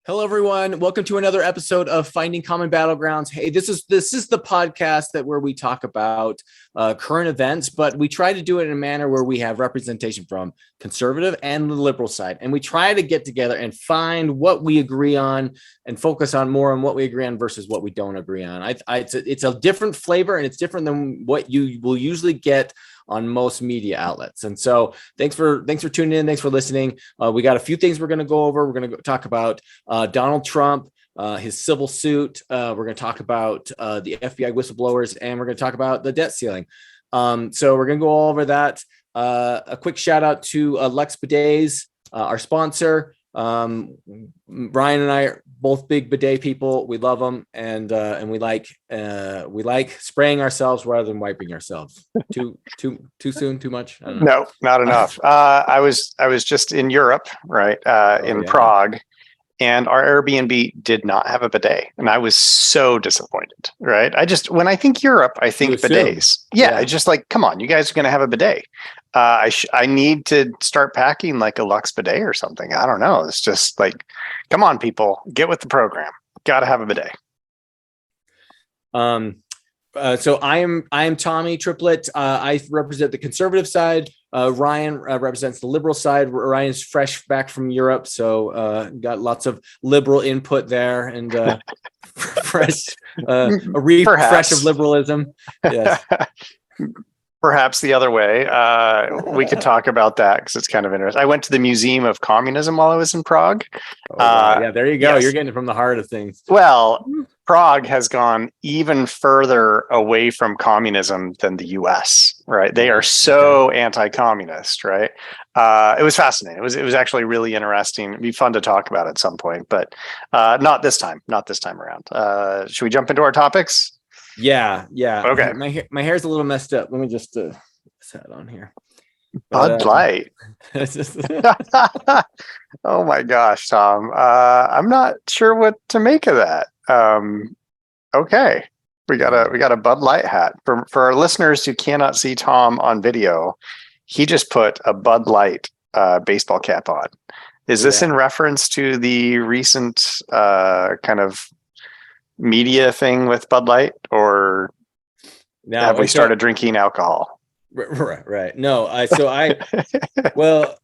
Hello, everyone. Welcome to another episode of Finding Common Battlegrounds. Hey, this is the podcast where we talk about current events, but we try to do it in a manner where we have representation from conservative and the liberal side, and we try to get together and find what we agree on and focus on more on what we agree on versus what we don't agree on. It's a different flavor, and it's different than what you will usually get on most media outlets. And so thanks for tuning in. Thanks for listening. We got a few things we're going to go over. We're going to talk about Donald Trump, his civil suit. We're going to talk about the FBI whistleblowers, and we're going to talk about the debt ceiling. So we're going to go all over that. A quick shout out to Lex Bidets, our sponsor. Ryan and I are both big bidet people. We love them, and we like spraying ourselves rather than wiping ourselves. Too soon, too much? I don't know. No, not enough. I was just in Europe, right? In Prague, and our Airbnb did not have a bidet, and I was so disappointed. Right? When I think Europe, I think bidets. Yeah, it's just like, come on, you guys are going to have a bidet. I need to start packing like a Lux bidet or something. I don't know. It's just like, come on, people, get with the program. Got to have a bidet. So I am Tommy Triplett. I represent the conservative side. Ryan represents the liberal side. Ryan's fresh back from Europe, so got lots of liberal input there and a refresh of liberalism. Yes. Perhaps the other way. We could talk about that because it's kind of interesting. I went to the Museum of Communism while I was in Prague. Yeah, there you go. Yes. You're getting it from the heart of things. Well, Prague has gone even further away from communism than the US, right? They are so anti-communist, right? It was fascinating. It was actually really interesting. It'd be fun to talk about at some point, but not this time around. Should we jump into our topics? Yeah. Okay. My hair's a little messed up. Let me just set on here. Bud Light. Oh my gosh, Tom. I'm not sure what to make of that. Okay. We got a Bud Light hat. For our listeners who cannot see Tom on video, he just put a Bud Light baseball cap on. Is this in reference to the recent kind of media thing with Bud Light, or have we started drinking alcohol? Right. No, well,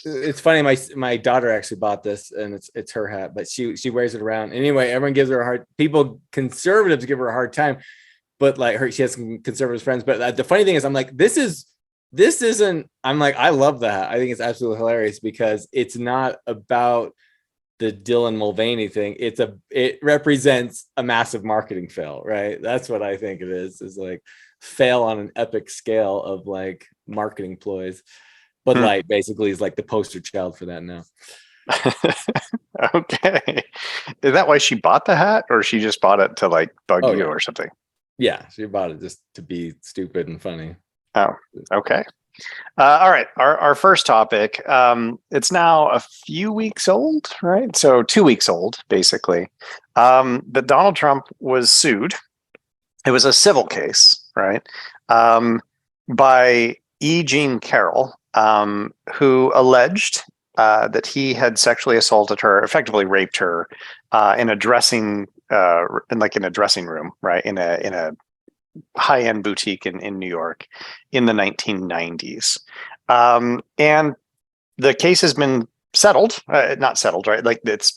it's funny. My daughter actually bought this, and it's her hat, but she wears it around anyway. Everyone gives her conservatives give her a hard time, but like she has some conservative friends. But the funny thing is, I'm like, this isn't. I'm like, I love the hat. I think it's absolutely hilarious because it's not about the Dylan Mulvaney thing. It represents a massive marketing fail, right? That's what I think it is like fail on an epic scale of like marketing ploys. Bud Light basically is like the poster child for that now. Okay. Is that why she bought the hat, or she just bought it to like bug you or something? Yeah, she bought it just to be stupid and funny. Oh, okay. All right. Our first topic, it's now a few weeks old, right? So 2 weeks old, basically. That Donald Trump was sued. It was a civil case, right? By E. Jean Carroll, who alleged that he had sexually assaulted her, effectively raped her, in a dressing room, right? In a high-end boutique in New York in the 1990s. And the case has been settled, not settled, right? Like it's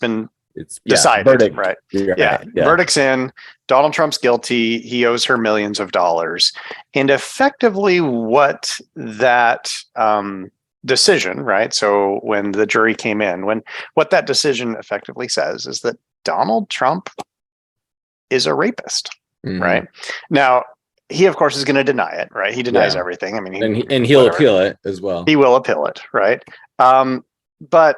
decided, verdict. Right? Yeah. Verdict's in. Donald Trump's guilty. He owes her millions of dollars. And effectively what that decision, right? So when the jury came in, what that decision effectively says is that Donald Trump is a rapist. Mm-hmm. Right now, he of course is going to deny it. Right, he denies everything. I mean, he'll appeal it as well. He will appeal it, right? But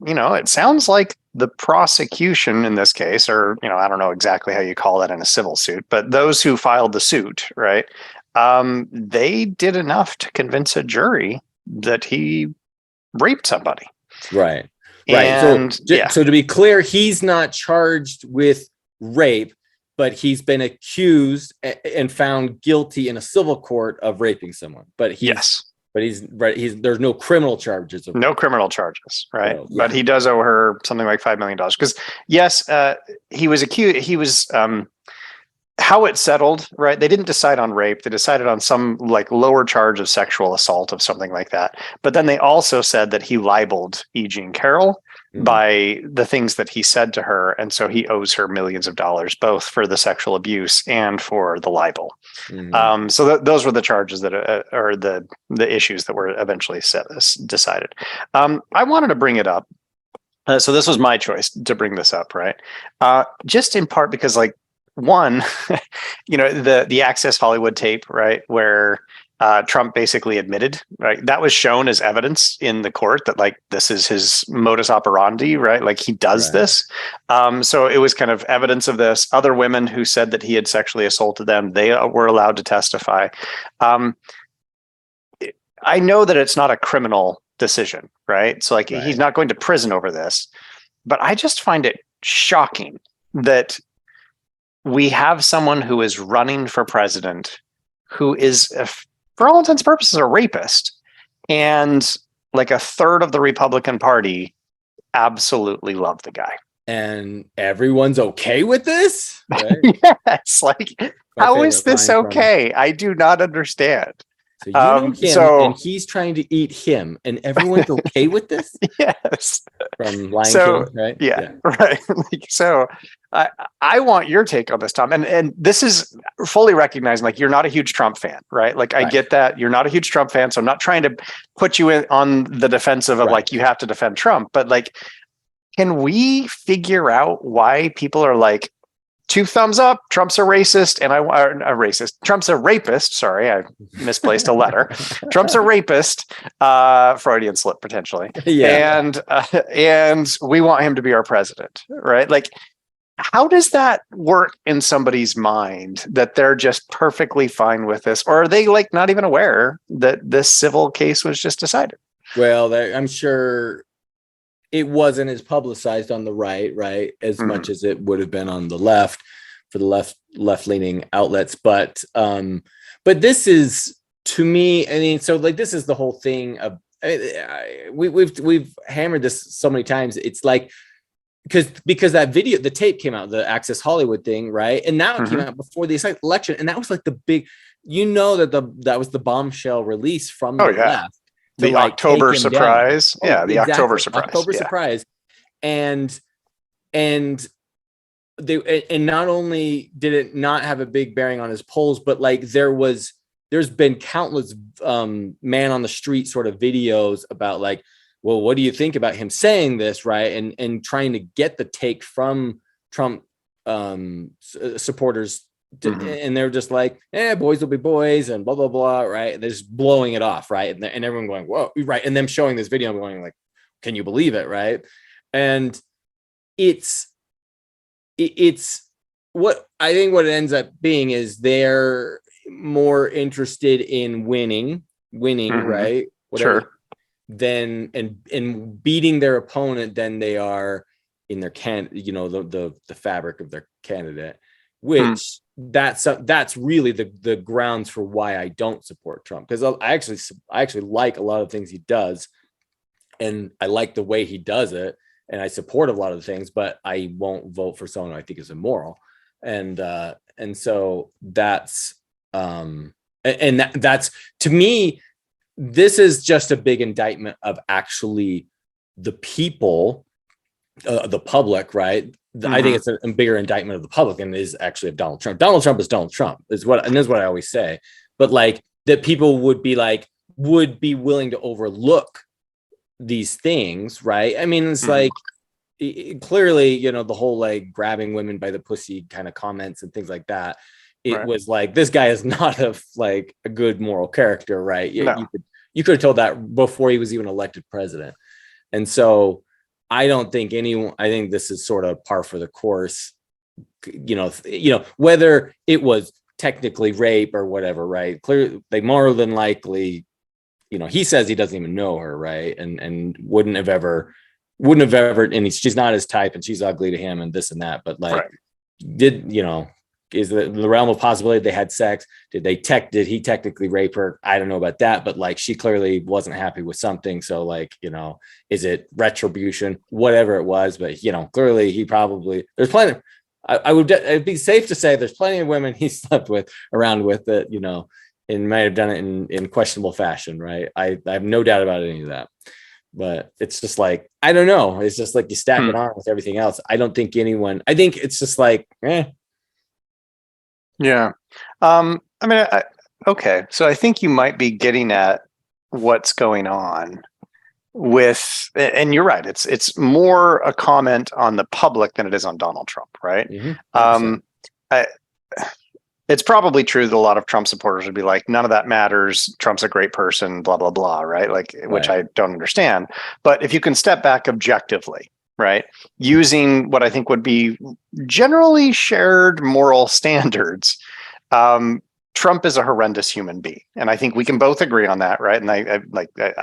it sounds like the prosecution in this case, or I don't know exactly how you call that in a civil suit, but those who filed the suit, right? They did enough to convince a jury that he raped somebody. Right. And, so to be clear, he's not charged with rape, but he's been accused and found guilty in a civil court of raping someone. But but there's no criminal charges. No criminal charges, right? So, But he does owe her something like $5 million because yes, he was accused. He was how it settled, right? They didn't decide on rape. They decided on some like lower charge of sexual assault of something like that. But then they also said that he libeled E. Jean Carroll by the things that he said to her. And so he owes her millions of dollars, both for the sexual abuse and for the libel. So those were the charges that are the issues that were eventually decided. I wanted to bring it up. So this was my choice to bring this up, right? Just in part because like, one, the Access Hollywood tape, right, where Trump basically admitted, right, that was shown as evidence in the court that like this is his modus operandi, right, like he does this. So it was kind of evidence of this. Other women who said that he had sexually assaulted them, they were allowed to testify. I know that it's not a criminal decision, right? So like he's not going to prison over this, but I just find it shocking that we have someone who is running for president who is, for all intents and purposes, a rapist. And like a third of the Republican Party absolutely love the guy. And everyone's okay with this? Right? Yes. Like, how is this okay? I do not understand. So you know him, and he's trying to eat him, and everyone's okay with this? Yes. From Lion King, right? Yeah. Right. Like, so I want your take on this, Tom. And this is fully recognizing, like, you're not a huge Trump fan, right? Like, I get that you're not a huge Trump fan, so I'm not trying to put you on the defensive of like you have to defend Trump, but like, can we figure out why people are like, 2 thumbs up, Trump's a racist, and Trump's a rapist. Sorry, I misplaced a letter. Trump's a rapist, Freudian slip potentially. Yeah. And we want him to be our president, right? Like, how does that work in somebody's mind that they're just perfectly fine with this? Or are they like not even aware that this civil case was just decided? Well, I'm sure it wasn't as publicized on the right, as much as it would have been on the left for the left-leaning outlets. But this is, to me, I mean, so like this is the whole thing of we've hammered this so many times. It's like because that video, the tape came out, the Access Hollywood thing, right? And now it came out before the election, and that was like the big, that was the bombshell release from the left. The like October surprise. Yeah, the exactly. October surprise. And not only did it not have a big bearing on his polls, but like there's been countless man on the street sort of videos about like, well, what do you think about him saying this, right? And trying to get the take from Trump supporters. And they're just like, boys will be boys and blah, blah, blah. Right. They're just blowing it off. Right. And everyone going, whoa. Right. And them showing this video and going like, can you believe it? Right. And it's what I think what it ends up being is they're more interested in winning, right. Whatever, sure. Than and beating their opponent than they are in their the fabric of their candidate, which that's really the grounds for why I don't support Trump, because I actually like a lot of things he does, and I like the way he does it, and I support a lot of the things, but I won't vote for someone I think is immoral, and so that's that's to me, this is just a big indictment of actually the people, the public, right? I think it's a bigger indictment of the public than it is actually of Donald Trump. Donald Trump is Donald Trump, is what I always say. But like that people would be willing to overlook these things, right? I mean, it's like clearly, the whole like grabbing women by the pussy kind of comments and things like that. It was like, this guy is not a good moral character, right? You could have told that before he was even elected president. And so I think this is sort of par for the course, whether it was technically rape or whatever, right? Clearly, like more than likely, he says he doesn't even know her, right? And wouldn't have ever, and she's not his type and she's ugly to him and this and that, but like, is the realm of possibility they had sex. Did he technically rape her? I don't know about that, but like she clearly wasn't happy with something. So like, is it retribution, whatever it was, but clearly he probably, there's plenty. It'd be safe to say there's plenty of women he slept around with that, and might have done it in questionable fashion. Right. I have no doubt about any of that, but it's just like, I don't know. It's just like you stack it on with everything else. I think it's just like, Yeah. Okay. So I think you might be getting at what's going on with, and you're right. It's more a comment on the public than it is on Donald Trump, right? Mm-hmm. It's probably true that a lot of Trump supporters would be like, none of that matters. Trump's a great person, blah, blah, blah, right? Like, which I don't understand. But if you can step back objectively, right, using what I think would be generally shared moral standards, Trump is a horrendous human being, and I think we can both agree on that, right? And I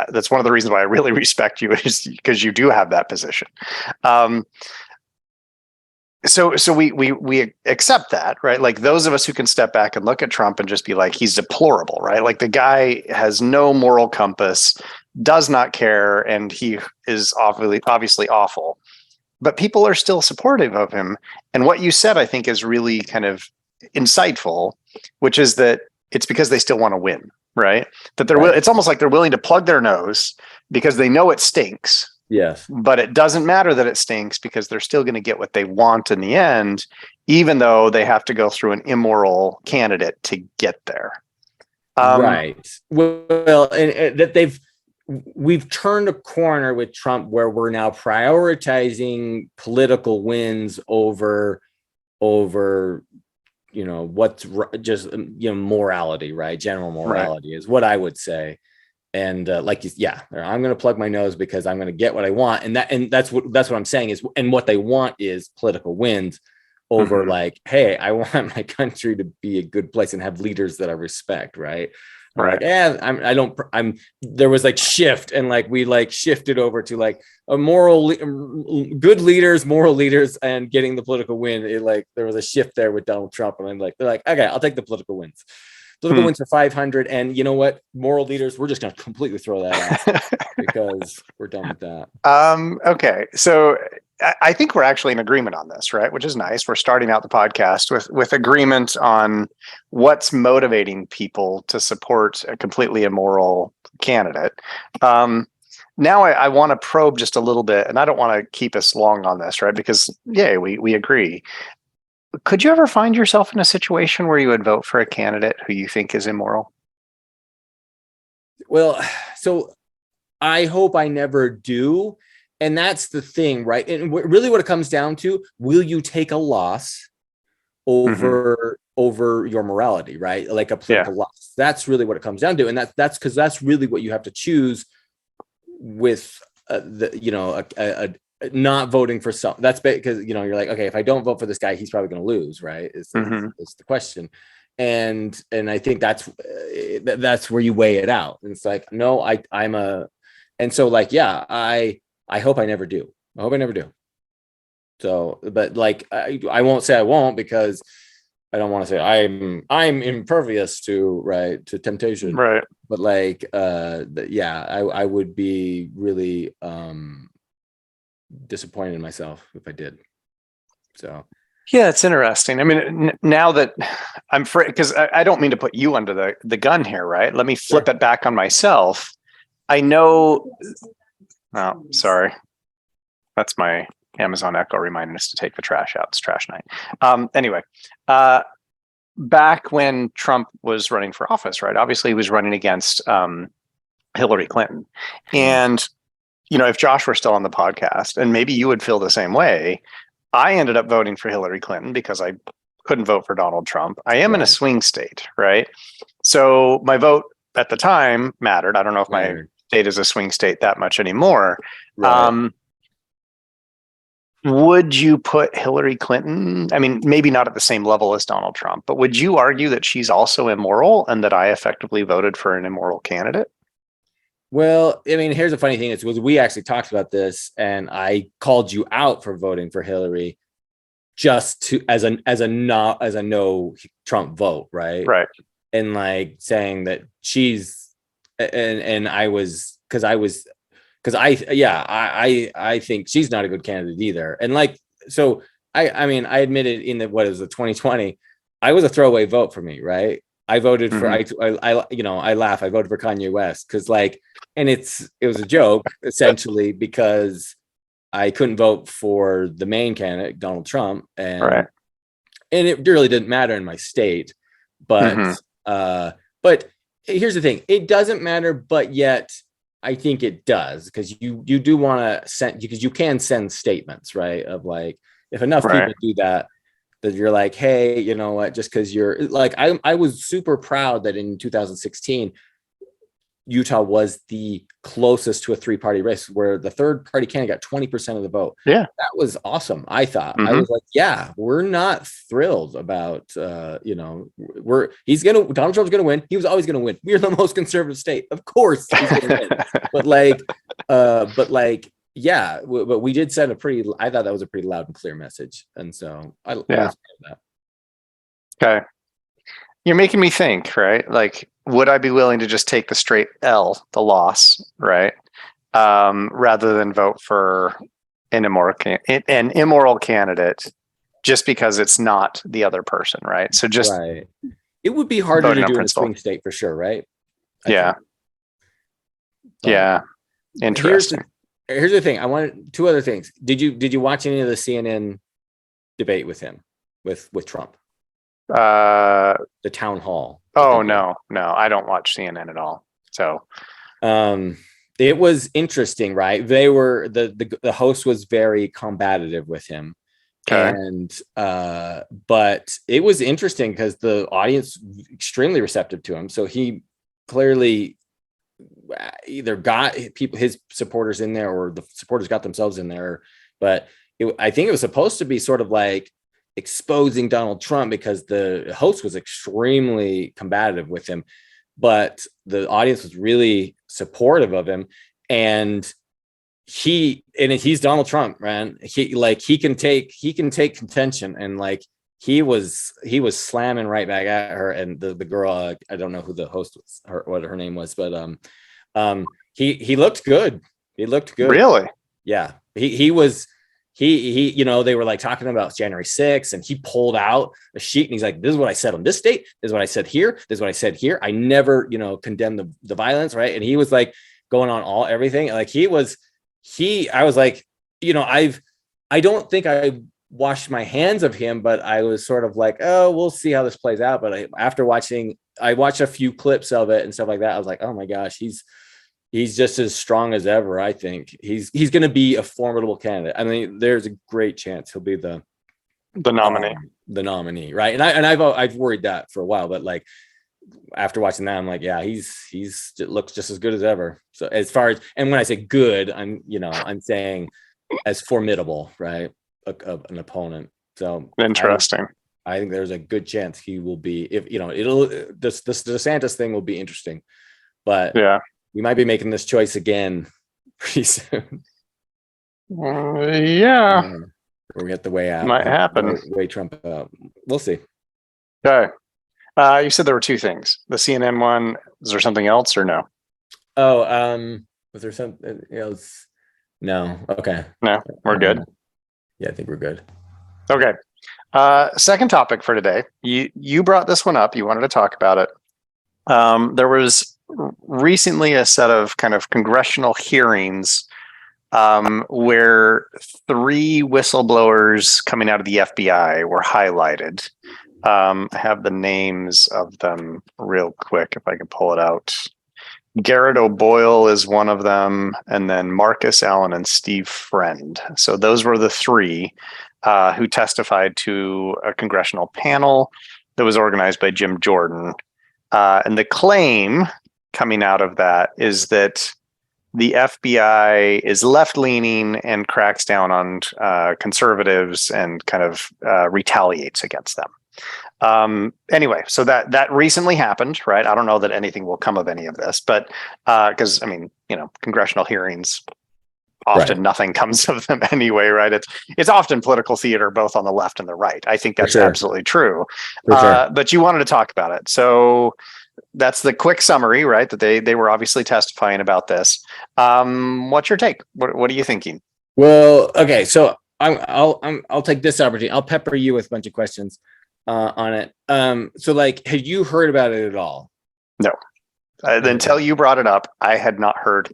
that's one of the reasons why I really respect you, is because you do have that position. So we accept that, right? Like those of us who can step back and look at Trump and just be like, he's deplorable, right? Like the guy has no moral compass, does not care, and he is obviously awful. But people are still supportive of him. And what you said, I think, is really kind of insightful, which is that it's because they still want to win, right? That it's almost like they're willing to plug their nose because they know it stinks. Yes. But it doesn't matter that it stinks because they're still going to get what they want in the end, even though they have to go through an immoral candidate to get there. Right. Well, and that we've turned a corner with Trump where we're now prioritizing political wins over what's just morality, right? General morality is what I would say. And I'm going to plug my nose because I'm going to get what I want, and that's what I'm saying is, and what they want is political wins over like, hey, I want my country to be a good place and have leaders that I respect, right? Right. Like, there was like shift, and like we like shifted over to like a good leaders, moral leaders, and getting the political win. There was a shift there with Donald Trump, and they're like, okay, I'll take the political wins. Political wins for 500, and you know what? Moral leaders, we're just going to completely throw that out because we're done with that. Okay, so I think we're actually in agreement on this, right? Which is nice. We're starting out the podcast with agreement on what's motivating people to support a completely immoral candidate. Now I want to probe just a little bit, and I don't want to keep us long on this, right? Because we agree. Could you ever find yourself in a situation where you would vote for a candidate who you think is immoral? Well, so I hope I never do. And that's the thing, right? And really what it comes down to, will you take a loss over your morality, right? Like a political loss. That's really what it comes down to. And that's because that's really what you have to choose with not voting for some. That's because you're like, okay, if I don't vote for this guy, he's probably going to lose, right? Is the question. And I think that's where you weigh it out. And it's like, no, and so like, I hope I never do. I hope I never do. So, but like, I won't say I won't, because I don't want to say I'm impervious to temptation. Right. But like, I would be really disappointed in myself if I did. So. Yeah, it's interesting. I mean, now that I'm free, because I don't mean to put you under the gun here, right? Let me flip it back on myself. I know. Oh, sorry. That's my Amazon Echo reminding us to take the trash out. It's trash night. Anyway, back when Trump was running for office, right? Obviously, he was running against Hillary Clinton. And, if Josh were still on the podcast, and maybe you would feel the same way, I ended up voting for Hillary Clinton because I couldn't vote for Donald Trump. I am in a swing state, right? So my vote at the time mattered. I don't know if my state is a swing state that much anymore. Right. Would you put Hillary Clinton? I mean, maybe not at the same level as Donald Trump, but would you argue that she's also immoral and that I effectively voted for an immoral candidate? Well, I mean, here's the funny thing: we actually talked about this, and I called you out for voting for Hillary just to as a no Trump vote, right? Right. And like saying that she's and I was because I think she's not a good candidate either. And like so I mean I admitted in the what is the 2020, I was a throwaway vote for me, right? I voted for I you know I laugh. I voted for Kanye West because like and it was a joke essentially because I couldn't vote for the main candidate Donald Trump and it really didn't matter in my state, but but here's the thing: it doesn't matter, but yet I think it does because you do want to send because you can send statements, right? Of like if enough people do that, that you're like, hey, you know what? Just because you're like, I was super proud that in 2016, Utah was the closest to a 3-party race where the third party candidate got 20% of the vote. Yeah. That was awesome. I thought I was like, yeah, we're not thrilled about, you know, Donald Trump's going to win. He was always going to win. We're the most conservative state. Of course he's going to win. But like, yeah, but we did send I thought that was a pretty loud and clear message. And so I was proud of that. Okay. You're making me think, right? Like, would I be willing to just take the straight L, the loss, right? Rather than vote for an immoral candidate just because it's not the other person, right? So just it would be harder to do in a swing state for sure, right? Yeah. Interesting. Here's the thing. I wanted 2 other things. Did you watch any of the CNN debate with him, with Trump? The town hall. No, I don't watch CNN at all. So it was interesting, right? They were the host was very combative with him. And but it was interesting because the audience extremely receptive to him. So he clearly either got his supporters in there or the supporters got themselves in there. But I think it was supposed to be sort of like exposing Donald Trump because the host was extremely combative with him, but the audience was really supportive of him. And he's Donald Trump, man. He can take contention, and like he was slamming right back at her. And the girl, I don't know who the host was, what her name was, but he looked good. He looked good. Really? Yeah. He was. He, you know, they were like talking about January 6th, and he pulled out a sheet and he's like, this is what I said on this date. This is what I said here. This is what I said here. I never, you know, condemned the violence. Right. And he was like going on everything. Like I was like, you know, I don't think I washed my hands of him, but I was sort of like, oh, we'll see how this plays out. But after I watched a few clips of it and stuff like that. I was like, oh my gosh, he's just as strong as ever. I think he's going to be a formidable candidate. I mean, there's a great chance he'll be the nominee, right? And I've worried that for a while, but like after watching that, I'm like, yeah, he's looks just as good as ever. So as far as, and when I say good, I'm saying as formidable, right? An opponent. So interesting. I think there's a good chance he will be. If you know, the DeSantis thing will be interesting, but yeah. We might be making this choice again pretty soon. Where we have to weigh out. Might happen. Weigh Trump out. We'll see. Okay. You said there were 2 things. The CNN one. Is there something else or no? Oh, was there something else? No. Okay. No, we're good. Yeah, I think we're good. Okay. Second topic for today. You brought this one up. You wanted to talk about it. There was recently a set of kind of congressional hearings where 3 whistleblowers coming out of the FBI were highlighted. I have the names of them real quick if I can pull it out. Garrett O'Boyle is one of them, and then Marcus Allen and Steve Friend. So those were the 3 who testified to a congressional panel that was organized by Jim Jordan. And the claim coming out of that is that the FBI is left-leaning and cracks down on conservatives and kind of retaliates against them. Anyway, so that recently happened, right? I don't know that anything will come of any of this, but because I mean, you know, congressional hearings often nothing comes of them anyway, right? It's often political theater, both on the left and the right. I think that's absolutely true. But you wanted to talk about it. So that's the quick summary, right? That they were obviously testifying about this. What's your take? What are you thinking? Well, okay, so I'll take this opportunity. I'll pepper you with a bunch of questions on it. So like, had you heard about it at all? No. Until you brought it up, I had not heard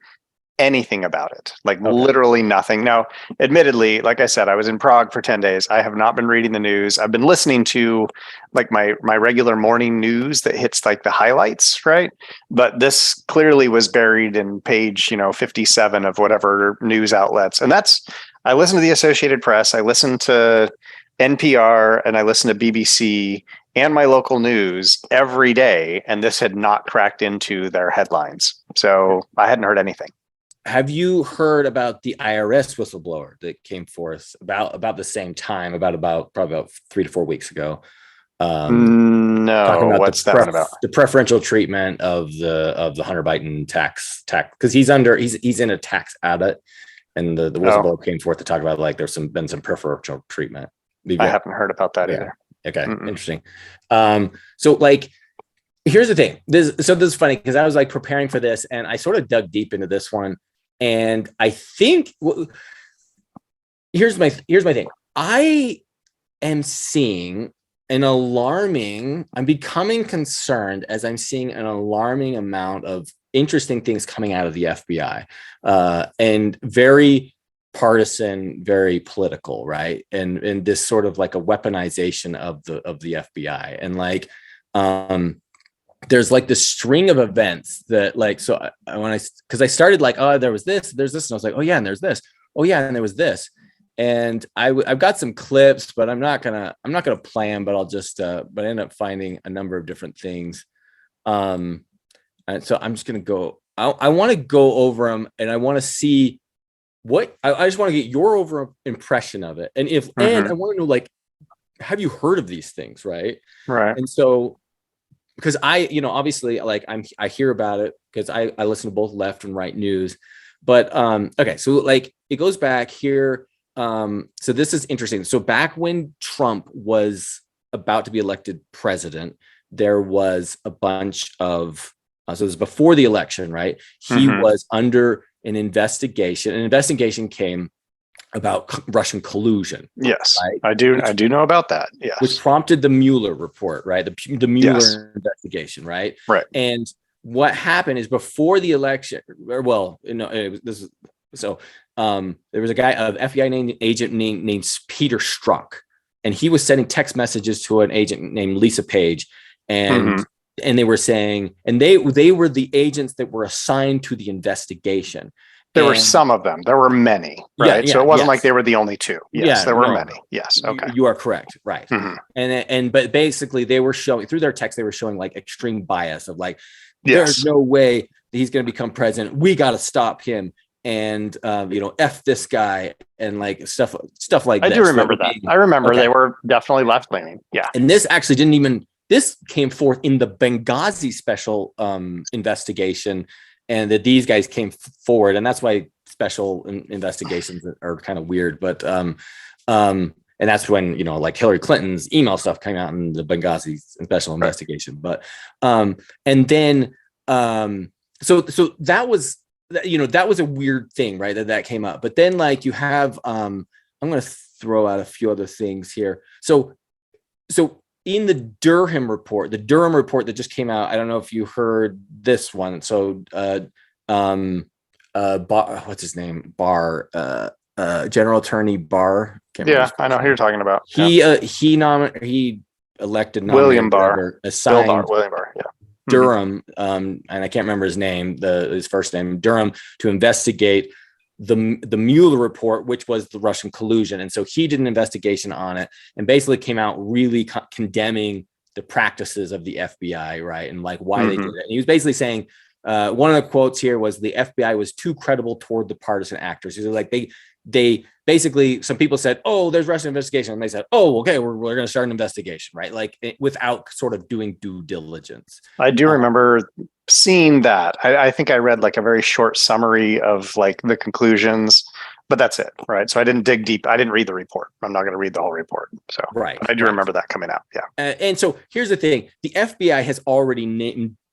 anything about it, literally nothing. Now, admittedly, like I said, I was in Prague for 10 days. I have not been reading the news. I've been listening to my regular morning news that hits the highlights, right? But this clearly was buried in page 57 of whatever news outlets. And I listen to the Associated Press, I listen to NPR, and I listen to BBC and my local news every day, and this had not cracked into their headlines. So I hadn't heard anything. Have you heard about the IRS whistleblower that came forth about the same time, probably about 3 to 4 weeks ago? No, what's that one about? The preferential treatment of the Hunter Biden tax, because he's in a tax audit, and the whistleblower came forth to talk about there's been some preferential treatment. I haven't heard about that either. Okay, interesting. So here's the thing. This is funny because I was preparing for this, and I sort of dug deep into this one. And I think here's my thing. I am seeing I'm becoming concerned as I'm seeing an alarming amount of interesting things coming out of the FBI, and very partisan, very political, right? And this sort of a weaponization of the FBI, and there's this string of events that because I started there was this, there's this, and I was oh yeah, and there's this, oh yeah, and there was this, and I've got some clips, but I'm not gonna play them, but I'll just but I end up finding a number of different things, and so I'm just gonna go. I want to go over them, and I want to see what I just want to get your overall impression of it, and and I want to know have you heard of these things, right? And so, because I obviously I hear about it because I listen to both left and right news, but okay, so it goes back here. So this is interesting. So back when Trump was about to be elected president, there was a bunch of so this is before the election, right? He was under an investigation. An investigation came about Russian collusion. Yes, right? I do know about that. Yes, which prompted the Mueller report, right? The Mueller investigation, right? Right. And what happened is before the election, there was a guy, an FBI agent named Peter Strzok, and he was sending text messages to an agent named Lisa Page, and they were saying, and they were the agents that were assigned to the investigation. There were some of them. There were many, right? So it wasn't like they were the only two. Yes, there were many. Yes, okay. You are correct, right? But basically, they were showing through their text, they were showing extreme bias of there's no way that he's going to become president. We got to stop him, and F this guy, and stuff like that. I do remember that. I remember they were definitely left leaning. Yeah, and this actually this came forth in the Benghazi special investigation. And that these guys came forward, and that's why special investigations are kind of weird. But and that's when Hillary Clinton's email stuff came out in the Benghazi special investigation. But and then so that was that was a weird thing, right? That came up. But then you have I'm going to throw out a few other things here. So in the Durham report that just came out, I don't know if you heard this one. So, what's his name? Barr, General Attorney Barr. Yeah, I know who you're talking about. He elected William Barr, assigned William Barr, yeah. Durham, and I can't remember his name, his first name, Durham, to investigate the Mueller report, which was the Russian collusion. And so he did an investigation on it and basically came out really condemning the practices of the FBI, right? And why they did it. And he was basically saying, one of the quotes here was the FBI was too credible toward the partisan actors. He was they basically, some people said, oh, there's Russian investigation. And they said, oh, okay, we're going to start an investigation, right? Without sort of doing due diligence. I do remember seeing that. I think I read a very short summary of the conclusions. but that's it, right? So I didn't dig deep. I didn't read the report. I'm not going to read the whole report. So Right. but I do remember that coming out. Yeah. And so here's the thing: the FBI has already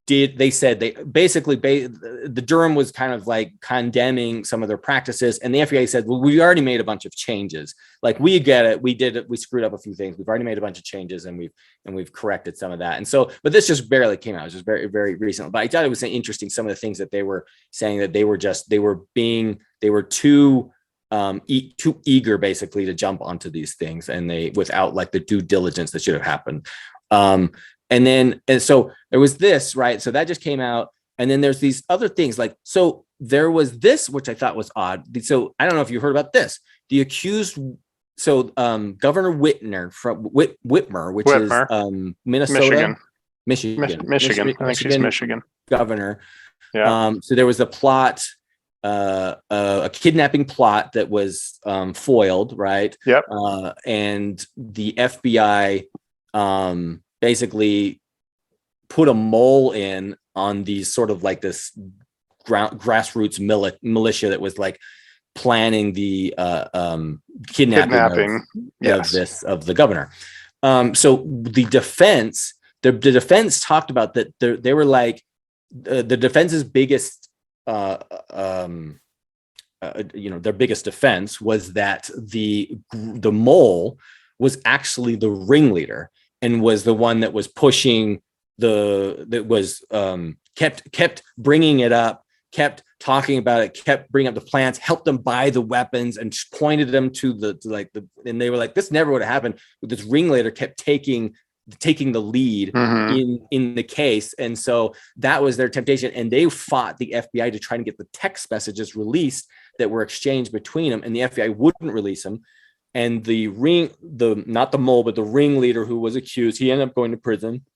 they said they basically the Durham was kind of like condemning some of their practices, and the FBI said, well, we already made a bunch of changes. Like, we get it, we did it, we screwed up a few things, we've already made a bunch of changes, and we've corrected some of that. And so, but this just barely came out. It was just very, very recent. But I thought it was interesting, some of the things that they were saying, that they were too too eager basically to jump onto these things, and they, without like the due diligence that should have happened. And so there was this, right? So that just came out. And then there's these other things, like, so there was this, which I thought was odd. So I don't know if you heard about this. The accused, so Governor Whitmer, which is Minnesota, Michigan. I think she's Michigan governor. Yeah. So there was a plot, a kidnapping plot that was foiled, right? Yep. And the FBI basically put a mole in on these sort of like this grassroots militia that was like planning the kidnapping yes. of the governor. So the defense talked about that. They were like, the defense's biggest their biggest defense was that the mole was actually the ringleader, and was the one that was pushing kept bringing it up, kept talking about it, kept bringing up the plans, helped them buy the weapons, and pointed them to and they were like, this never would have happened. But this ringleader kept taking the lead in the case. And so that was their temptation. And they fought the FBI to try and get the text messages released that were exchanged between them. And the FBI wouldn't release them. And not the mole, but the ringleader who was accused, he ended up going to prison.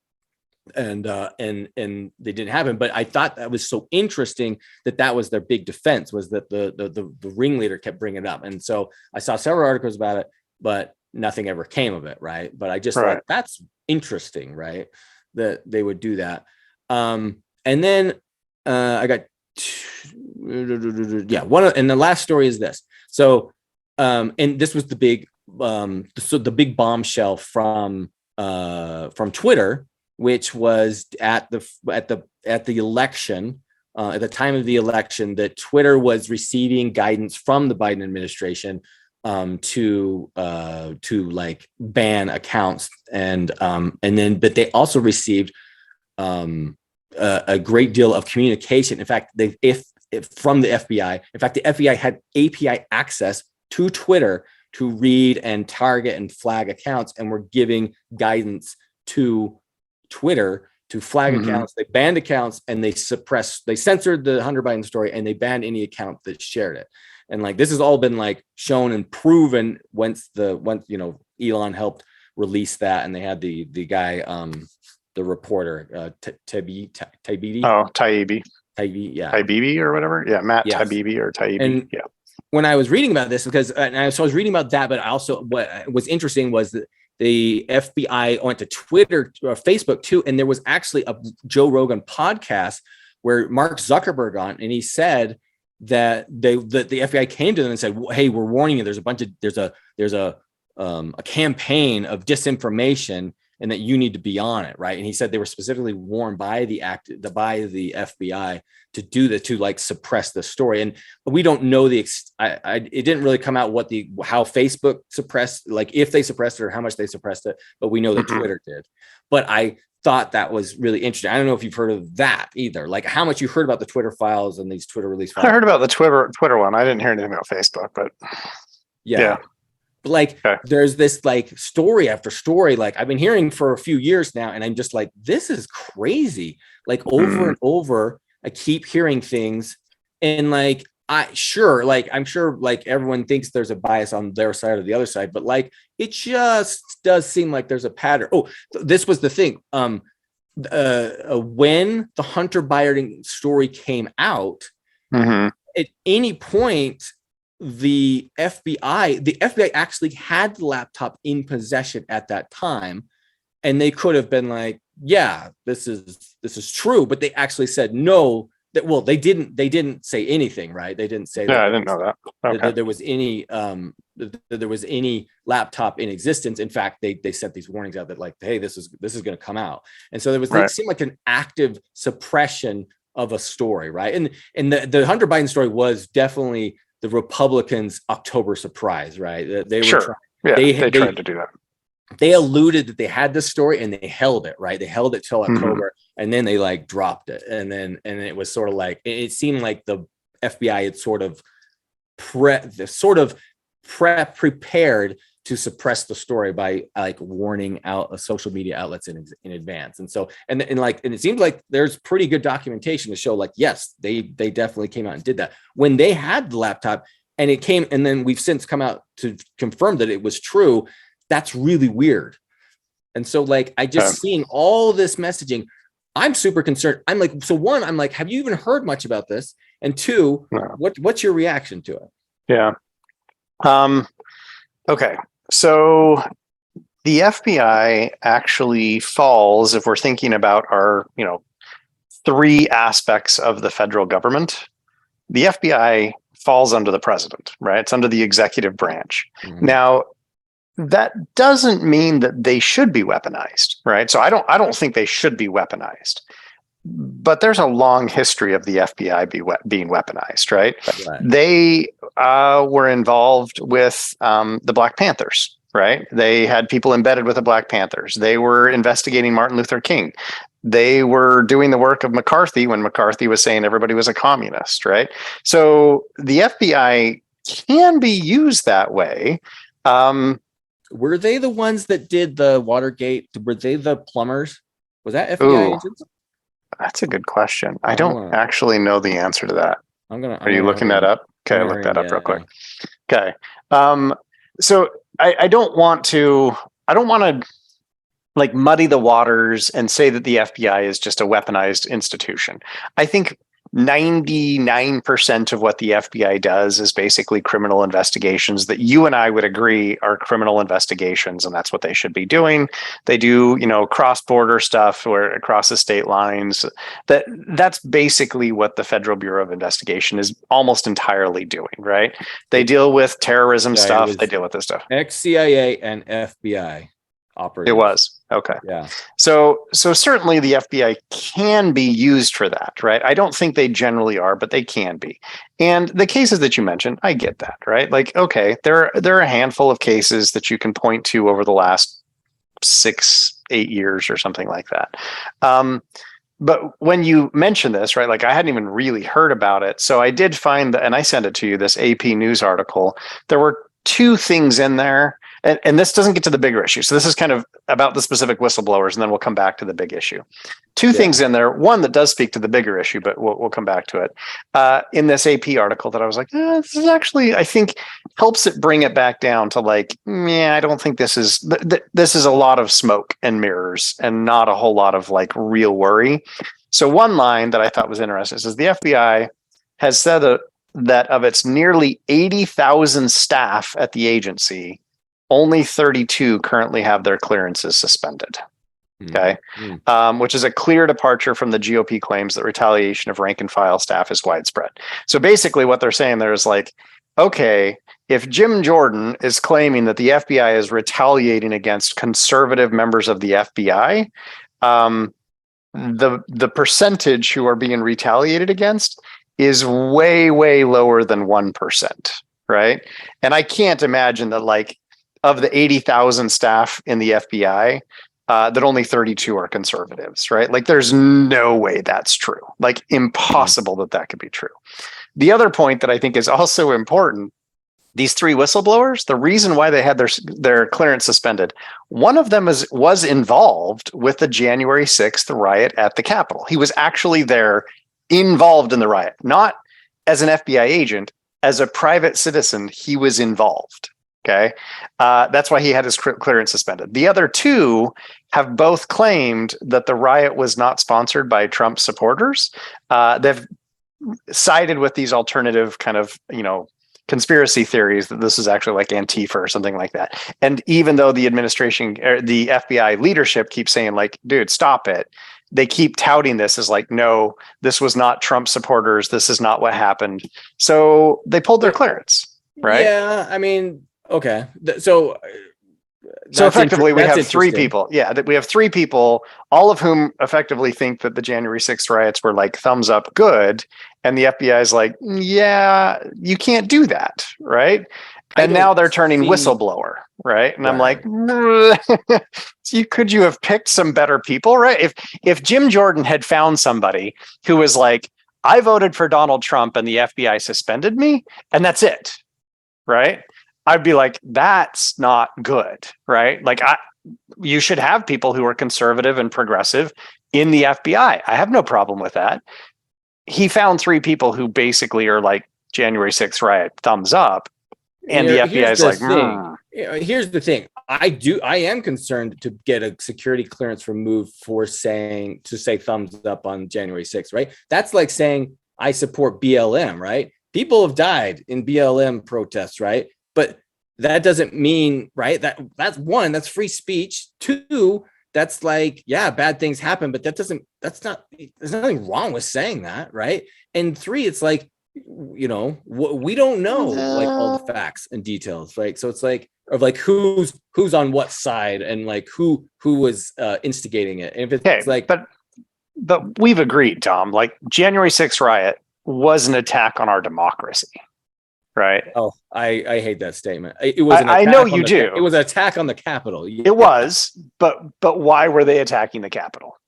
And they didn't have him. But I thought that was so interesting that was their big defense, was that the ringleader kept bringing it up. And so I saw several articles about it, but nothing ever came of it, right? But I just thought that's interesting, right, that they would do that. And then I got and the last story is this. So and this was the big big bombshell from Twitter, which was at the election, at the time of the election, that Twitter was receiving guidance from the Biden administration to like ban accounts, but they also received a great deal of communication. In fact, if from the FBI. In fact, the FBI had API access to Twitter to read and target and flag accounts, and were giving guidance to Twitter to flag accounts. They banned accounts, and they censored the Hunter Biden story, and they banned any account that shared it. And like, this has all been like shown and proven once Elon helped release that, and they had the guy, the reporter, Taibbi. Oh, Taibbi. Yeah. Taibbi or whatever. Yeah, Matt. Yes. Taibbi or Taibbi. And yeah. When I was reading about this, so I was reading about that, but also what was interesting was that the FBI went to Twitter or Facebook too, and there was actually a Joe Rogan podcast where Mark Zuckerberg on, and he said that the FBI came to them and said, "Hey, we're warning you. There's a campaign of disinformation, and that you need to be on it," right? And he said they were specifically warned by the FBI to do that, to like suppress the story. And we don't know it didn't really come out how Facebook suppressed, like if they suppressed it or how much they suppressed it, but we know that Twitter did. But I thought that was really interesting. I don't know if you've heard of that either, like how much you heard about the Twitter files and these Twitter release files. I heard about the Twitter one. I didn't hear anything about Facebook, but yeah. But like, there's this like story after story, like I've been hearing for a few years now, and I'm just like, this is crazy. Like over and over, I keep hearing things, and like, I'm sure like everyone thinks there's a bias on their side or the other side, but like, it just does seem like there's a pattern. Oh, this was the thing. When the Hunter Biden story came out, at any point, the FBI actually had the laptop in possession at that time, and they could have been like, yeah, this is true, but they actually said, no, well, they didn't say anything, right? They didn't say I didn't know that. Okay. that there was any laptop in existence. In fact, they sent these warnings out that like, hey, this is going to come out. And so it seemed like an active suppression of a story, right? And the Hunter Biden story was definitely the Republicans' October surprise, right? They were they tried to do that. They alluded that they had this story and they held it, right? They held it till October, and then they like dropped it. And it was sort of like, it seemed like the FBI had sort of prepared to suppress the story by like warning out social media outlets in advance. And so, and it seems like there's pretty good documentation to show like, yes, they definitely came out and did that when they had the laptop, and it came, and then we've since come out to confirm that it was true. That's really weird. And so like, I just seeing all this messaging, I'm super concerned. I'm like, so one, I'm like, have you even heard much about this? And two, what's your reaction to it? Yeah. Okay. So the FBI actually falls, if we're thinking about our, three aspects of the federal government, the FBI falls under the president, right? It's under the executive branch. Now, that doesn't mean that they should be weaponized, right? So I don't think they should be weaponized. But there's a long history of the FBI being weaponized, right? They were involved with the Black Panthers, right? They had people embedded with the Black Panthers. They were investigating Martin Luther King. They were doing the work of McCarthy when McCarthy was saying everybody was a communist, right? So the FBI can be used that way. Were they the ones that did the Watergate? Were they the plumbers? Was that FBI agents? That's a good question. I don't actually know the answer to that. Are you looking that up? Okay, I'll look that up real quick. Okay. So I don't want to like muddy the waters and say that the FBI is just a weaponized institution. I think 99% of what the FBI does is basically criminal investigations that you and I would agree are criminal investigations, and that's what they should be doing. They do, cross-border stuff or across the state lines. That's basically what the Federal Bureau of Investigation is almost entirely doing, right? They deal with terrorism stuff. They deal with this stuff. Ex-CIA and FBI operators. It was. Okay. Yeah. So certainly the FBI can be used for that, right? I don't think they generally are, but they can be. And the cases that you mentioned, I get that, right? Like, okay, there are a handful of cases that you can point to over the last 6-8 years or something like that. But when you mention this, right, like I hadn't even really heard about it. So I did find that, and I sent it to you, this AP News article. There were two things in there. And this doesn't get to the bigger issue. So this is kind of about the specific whistleblowers, and then we'll come back to the big issue. Two things in there. One that does speak to the bigger issue, but we'll come back to it. In this AP article that I was like, this is actually, I think, helps it bring it back down to like, I don't think this is a lot of smoke and mirrors and not a whole lot of like real worry. So one line that I thought was interesting is the FBI has said that of its nearly 80,000 staff at the agency, only 32 currently have their clearances suspended. Okay. Which is a clear departure from the GOP claims that retaliation of rank and file staff is widespread. So basically what they're saying there is like, okay, if Jim Jordan is claiming that the FBI is retaliating against conservative members of the FBI, the percentage who are being retaliated against is way, way lower than 1%. Right. And I can't imagine that like, of the 80,000 staff in the FBI, that only 32 are conservatives, right? Like there's no way that's true. Like impossible that could be true. The other point that I think is also important, these three whistleblowers, the reason why they had their clearance suspended, one of them was involved with the January 6th riot at the Capitol. He was actually there involved in the riot, not as an FBI agent, as a private citizen, he was involved. Okay. That's why he had his clearance suspended. The other two have both claimed that the riot was not sponsored by Trump supporters. They've sided with these alternative kind of, conspiracy theories that this is actually like Antifa or something like that. And even though the administration or the FBI leadership keeps saying like, dude, stop it. they keep touting this as like, no, this was not Trump supporters. This is not what happened. So they pulled their clearance, right? Yeah, I mean, okay. So effectively, we that's have three interesting. people. Yeah, we have three people, all of whom effectively think that the January 6th riots were like thumbs up good. And the FBI is like, yeah, you can't do that, right? I And now don't they're turning see whistleblower, right? And I'm right. like, could you have picked some better people, right? If Jim Jordan had found somebody who was like, I voted for Donald Trump and the FBI suspended me, and that's it, right? I'd be like, that's not good, right? Like, you should have people who are conservative and progressive in the FBI. I have no problem with that. He found three people who basically are like January 6th riot, thumbs up. And the FBI is like, here's the thing. I am concerned to get a security clearance removed for saying thumbs up on January 6th, right? That's like saying I support BLM, right? People have died in BLM protests, right? But that doesn't mean, right? That's one, that's free speech. Two, that's like, yeah, bad things happen, but there's nothing wrong with saying that, right? And three, it's like, we don't know like all the facts and details, right? So it's like, of like who's on what side and like who was instigating it. And if it's like, but we've agreed, Tom, like January 6th riot was an attack on our democracy, right? Oh, I hate that statement. It was I know you do. It was an attack on the Capitol. Yeah. It was, but why were they attacking the Capitol?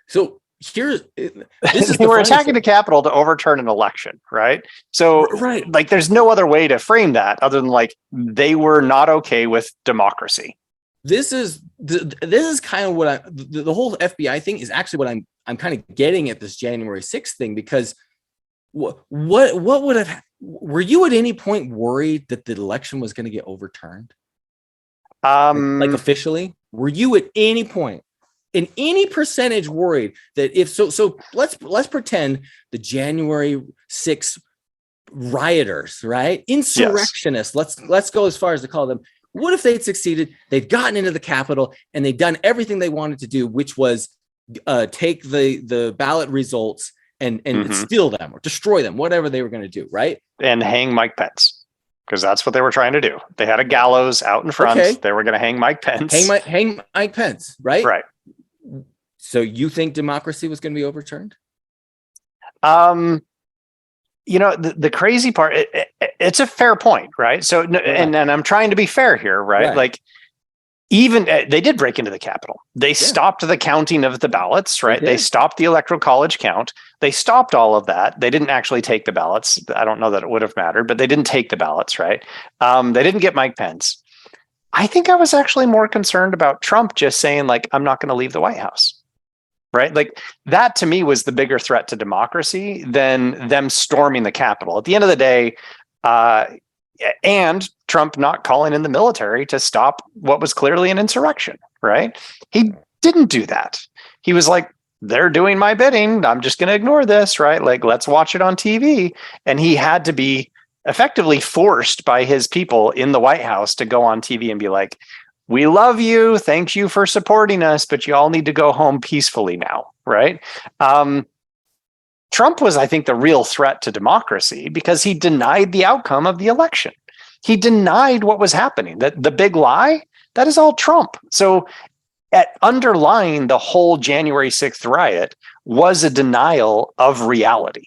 So they were attacking the Capitol to overturn an election, right? So right, like there's no other way to frame that other than like they were not okay with democracy. This is kind of what the whole FBI thing is actually what I'm kind of getting at this January 6th thing, because what would have, were you at any point worried that the election was going to get overturned? Like officially, were you at any point in any percentage worried that if so let's pretend the January 6th rioters, right? Insurrectionists. Yes. Let's go as far as to call them. What if they'd succeeded? They'd gotten into the Capitol and they'd done everything they wanted to do, which was take the ballot results and steal them or destroy them, whatever they were going to do, right? And hang Mike Pence, because that's what they were trying to do. They had a gallows out in front. Okay. They were going to hang Mike Pence. Hang Mike Pence, right? Right. So you think democracy was going to be overturned? The crazy part, it's a fair point, right? So, and I'm trying to be fair here, right? Like, even they did break into the Capitol. They stopped the counting of the ballots, right? They stopped the Electoral College count. They stopped all of that. They didn't actually take the ballots. I don't know that it would have mattered, but they didn't take the ballots, right? They didn't get Mike Pence. I think I was actually more concerned about Trump just saying, like, I'm not going to leave the White House. Right? Like that to me was the bigger threat to democracy than them storming the Capitol. At the end of the day, and Trump not calling in the military to stop what was clearly an insurrection, right? He didn't do that. He was like, they're doing my bidding. I'm just going to ignore this, right? Like, let's watch it on TV. And he had to be effectively forced by his people in the White House to go on TV and be like, we love you. Thank you for supporting us, but you all need to go home peacefully now, right? Trump was, I think, the real threat to democracy because he denied the outcome of the election. He denied what was happening. That the big lie, that is all Trump. So underlying the whole January 6th riot was a denial of reality,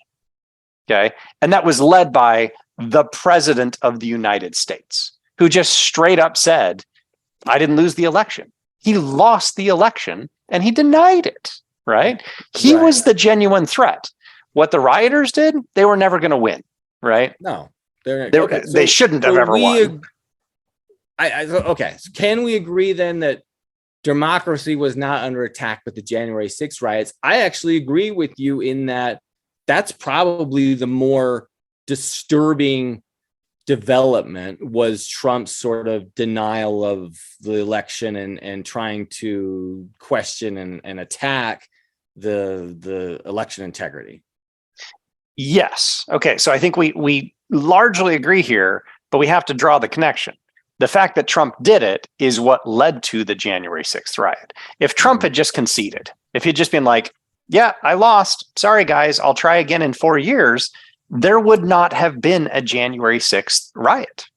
okay? And that was led by the president of the United States, who just straight up said, I didn't lose the election. He lost the election and he denied it, right? He was the genuine threat. What the rioters did, they were never going to win, right? No, they shouldn't have ever won. Okay. So can we agree then that democracy was not under attack with the January 6th riots? I actually agree with you in that that's probably the more disturbing development was Trump's sort of denial of the election and trying to question and attack the election integrity. Yes. Okay. So I think we largely agree here, but we have to draw the connection. The fact that Trump did it is what led to the January 6th riot. If Trump had just conceded, if he'd just been like, yeah, I lost. Sorry, guys, I'll try again in 4 years, there would not have been a January 6th riot.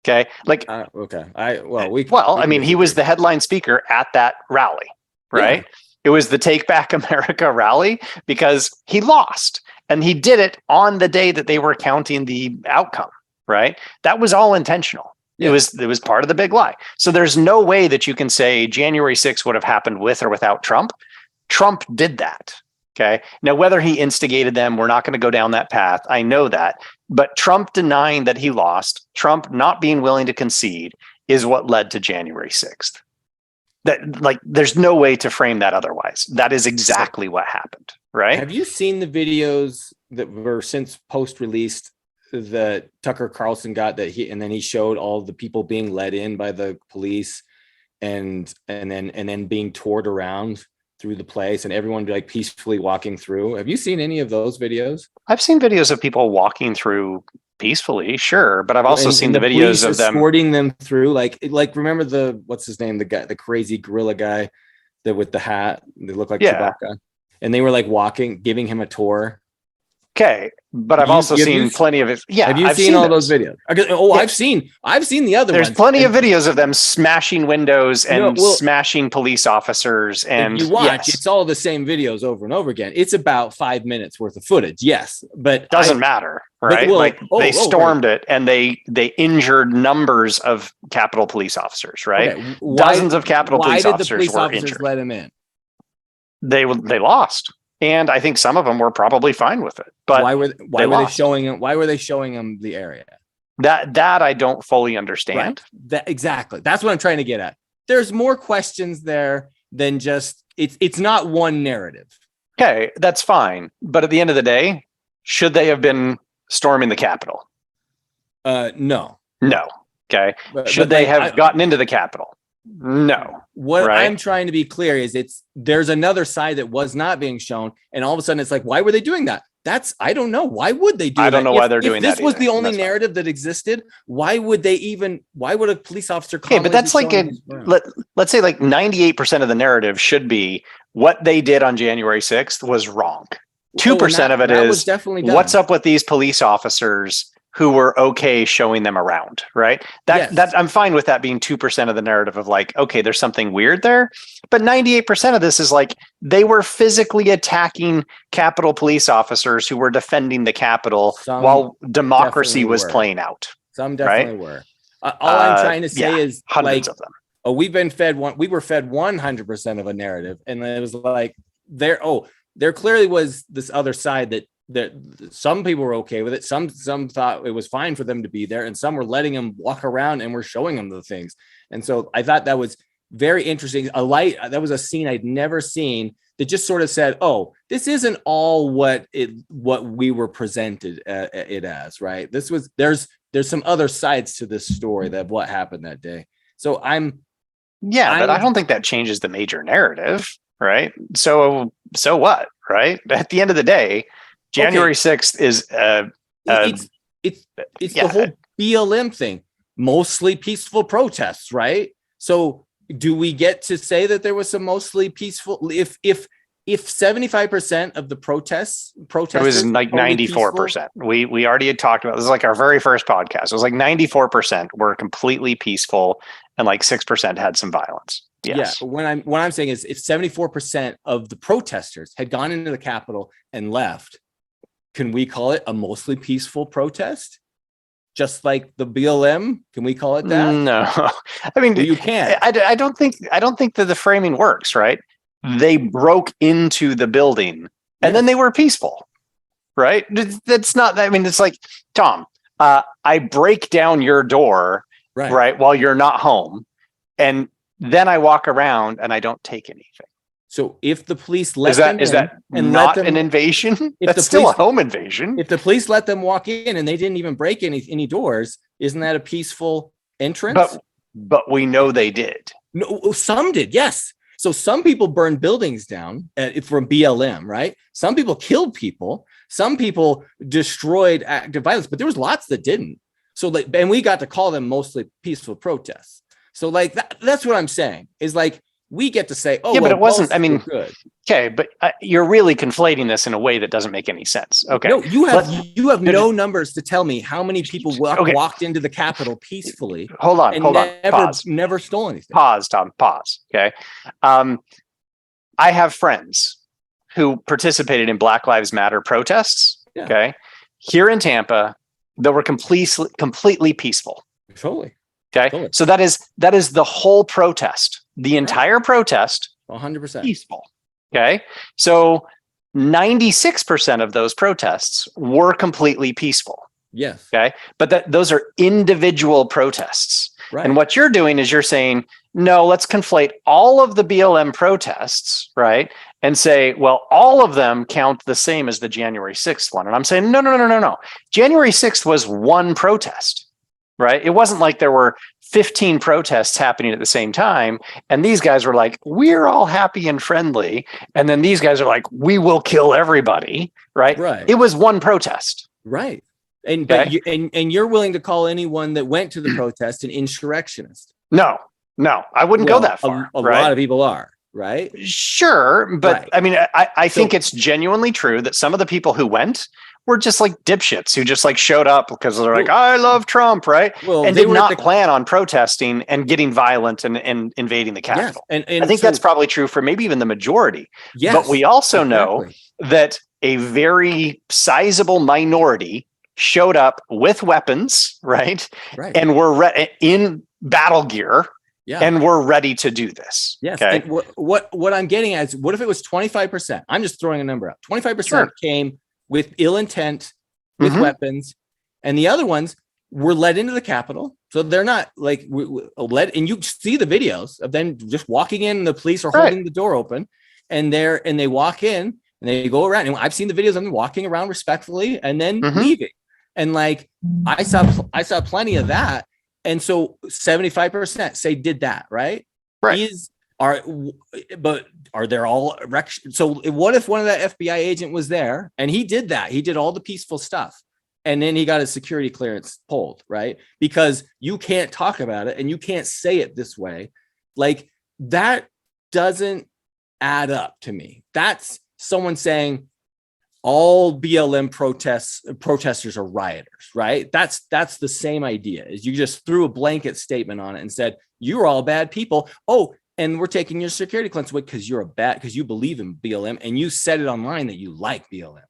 Okay. Like, okay. I mean, he was the headline speaker at that rally, right? Yeah. It was the Take Back America rally because he lost, and he did it on the day that they were counting the outcome, right? That was all intentional. Yeah. It was part of the big lie. So there's no way that you can say January 6th would have happened with or without Trump. Trump did that. Okay. Now, whether he instigated them, we're not going to go down that path. I know that. But Trump denying that he lost, Trump not being willing to concede is what led to January 6th. That, like, there's no way to frame that otherwise. That is exactly what happened. Right. Have you seen the videos that were since post-released that Tucker Carlson got and then he showed all the people being led in by the police and then being toured around through the place and everyone be like peacefully walking through? Have you seen any of those videos? I've seen videos of people walking through peacefully, sure, but I've also seen the videos of them escorting them through. Like remember what's his name, the crazy gorilla guy that with the hat, they look like Chewbacca, and they were like walking, giving him a tour. Okay, but I've also seen plenty of it. Yeah, have you seen all those videos? Oh, yeah. I've seen the other ones. There's plenty of videos of them smashing windows and smashing police officers. And if you watch, it's all the same videos over and over again. It's about 5 minutes worth of footage. Yes, but doesn't matter, right? They stormed it and they injured numbers of Capitol police officers, right? Okay. Dozens of Capitol police officers were injured. Why did the police officers let him in? They lost. And I think some of them were probably fine with it. But why were they showing him? Why were they showing him the area? That I don't fully understand. Right. Exactly. That's what I'm trying to get at. There's more questions there than just it's not one narrative. Okay, that's fine. But at the end of the day, should they have been storming the Capitol? No. No. Okay. Should they have gotten into the Capitol? No. What I'm trying to be clear is there's another side that was not being shown, and all of a sudden it's like, why were they doing that? I don't know. Why would they do that? I don't know why they're doing that. If this was the only narrative that existed, why would a police officer come? Okay, but that's like let's say like 98% of the narrative should be what they did on January 6th was wrong. 2% of it is definitely what's up with these police officers who were okay showing them around, right? That I'm fine with that being 2% of the narrative of like, okay, there's something weird there. But 98% of this is like they were physically attacking Capitol police officers who were defending the Capitol while democracy was playing out. Some definitely were. All I'm trying to say is hundreds of them. Oh, we were fed 100% of a narrative. And it was like there clearly was this other side that some people were okay with it. Some thought it was fine for them to be there, and some were letting them walk around and were showing them the things. And so I thought that was very interesting. That was a scene I'd never seen that just sort of said, "Oh, this isn't all what we were presented it as." Right? There's some other sides to this story that what happened that day. So but I don't think that changes the major narrative, right? So what, right? At the end of the day, January 6th is it's the whole BLM thing, mostly peaceful protests, right? So do we get to say that there was some mostly peaceful if 75% of the protesters it was like 94%. We already had talked about this is like our very first podcast. It was like 94% were completely peaceful and like 6% had some violence. Yes. Yeah, what I'm saying is if 74% of the protesters had gone into the Capitol and left, can we call it a mostly peaceful protest? Just like the BLM? Can we call it that? No. I mean, you can't. I don't think that the framing works, right? They broke into the building and then they were peaceful, right? That's not, I mean, it's like, Tom, I break down your door, right, while you're not home. And then I walk around and I don't take anything. So if the police let them is that and not an invasion? That's still a home invasion. If the police let them walk in and they didn't even break any doors, isn't that a peaceful entrance? But we know they did. No, some did, yes. So some people burned buildings down from BLM, right? Some people killed people. Some people destroyed active violence, but there was lots that didn't. So like, and we got to call them mostly peaceful protests. So like that's what I'm saying is like we get to say, oh, yeah, well, but it wasn't. I mean, good. Okay, but you're really conflating this in a way that doesn't make any sense. Okay, no, you have no numbers to tell me how many people walked into the Capitol peacefully. Hold on. Pause. Never stole anything. Pause, Tom. Pause. Okay, I have friends who participated in Black Lives Matter protests. Yeah. Okay, here in Tampa, that were completely peaceful. Totally. Okay, totally. So that is the whole protest, the entire protest, 100% peaceful. Okay, so 96% of those protests were completely peaceful. Yes. Okay, but those are individual protests. Right. And what you're doing is you're saying, no, let's conflate all of the BLM protests, right? And say, well, all of them count the same as the January 6th one. And I'm saying, no. January 6th was one protest, right? It wasn't like there were 15 protests happening at the same time. And these guys were like, we're all happy and friendly. And then these guys are like, we will kill everybody, right? Right. It was one protest. Right. And but you're willing to call anyone that went to the protest an insurrectionist? No, I wouldn't go that far. A lot of people are, right? Sure, but I mean, I think it's genuinely true that some of the people who went were just like dipshits who just like showed up because they're like, I love Trump, right? Well, and did not plan on protesting and getting violent and invading the Capitol. Yes. And I think that's probably true for maybe even the majority. Yes, but we also know that a very sizable minority showed up with weapons, right? And were in battle gear. Yeah. And we're ready to do this. Yes. Okay. And what I'm getting at is, what if it was 25%? I'm just throwing a number out. 25% came with ill intent, with weapons, and the other ones were led into the Capitol. So they're not like led. And you see the videos of them just walking in, and the police are holding the door open, and they walk in and they go around. And I've seen the videos of them walking around respectfully and then leaving. And like I saw plenty of that. And so 75% say did that, right? Right. But are there all so what if one of that FBI agent was there and he did that? He did all the peaceful stuff and then he got his security clearance pulled, right? Because you can't talk about it and you can't say it this way. Like that doesn't add up to me. That's someone saying all BLM protesters are rioters, right? That's the same idea. Is you just threw a blanket statement on it and said you're all bad people. Oh, and we're taking your security clearance away because because you believe in BLM and you said it online that you like BLM.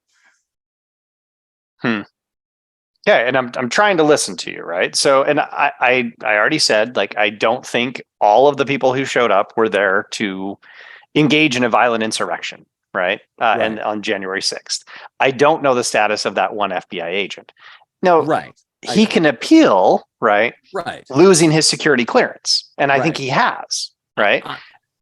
Yeah, and I'm trying to listen to you, right? So, and I already said, like, I don't think all of the people who showed up were there to engage in a violent insurrection. Right. And on January 6th, I don't know the status of that one FBI agent. No, he can appeal, right? Losing his security clearance. And I think he has, right?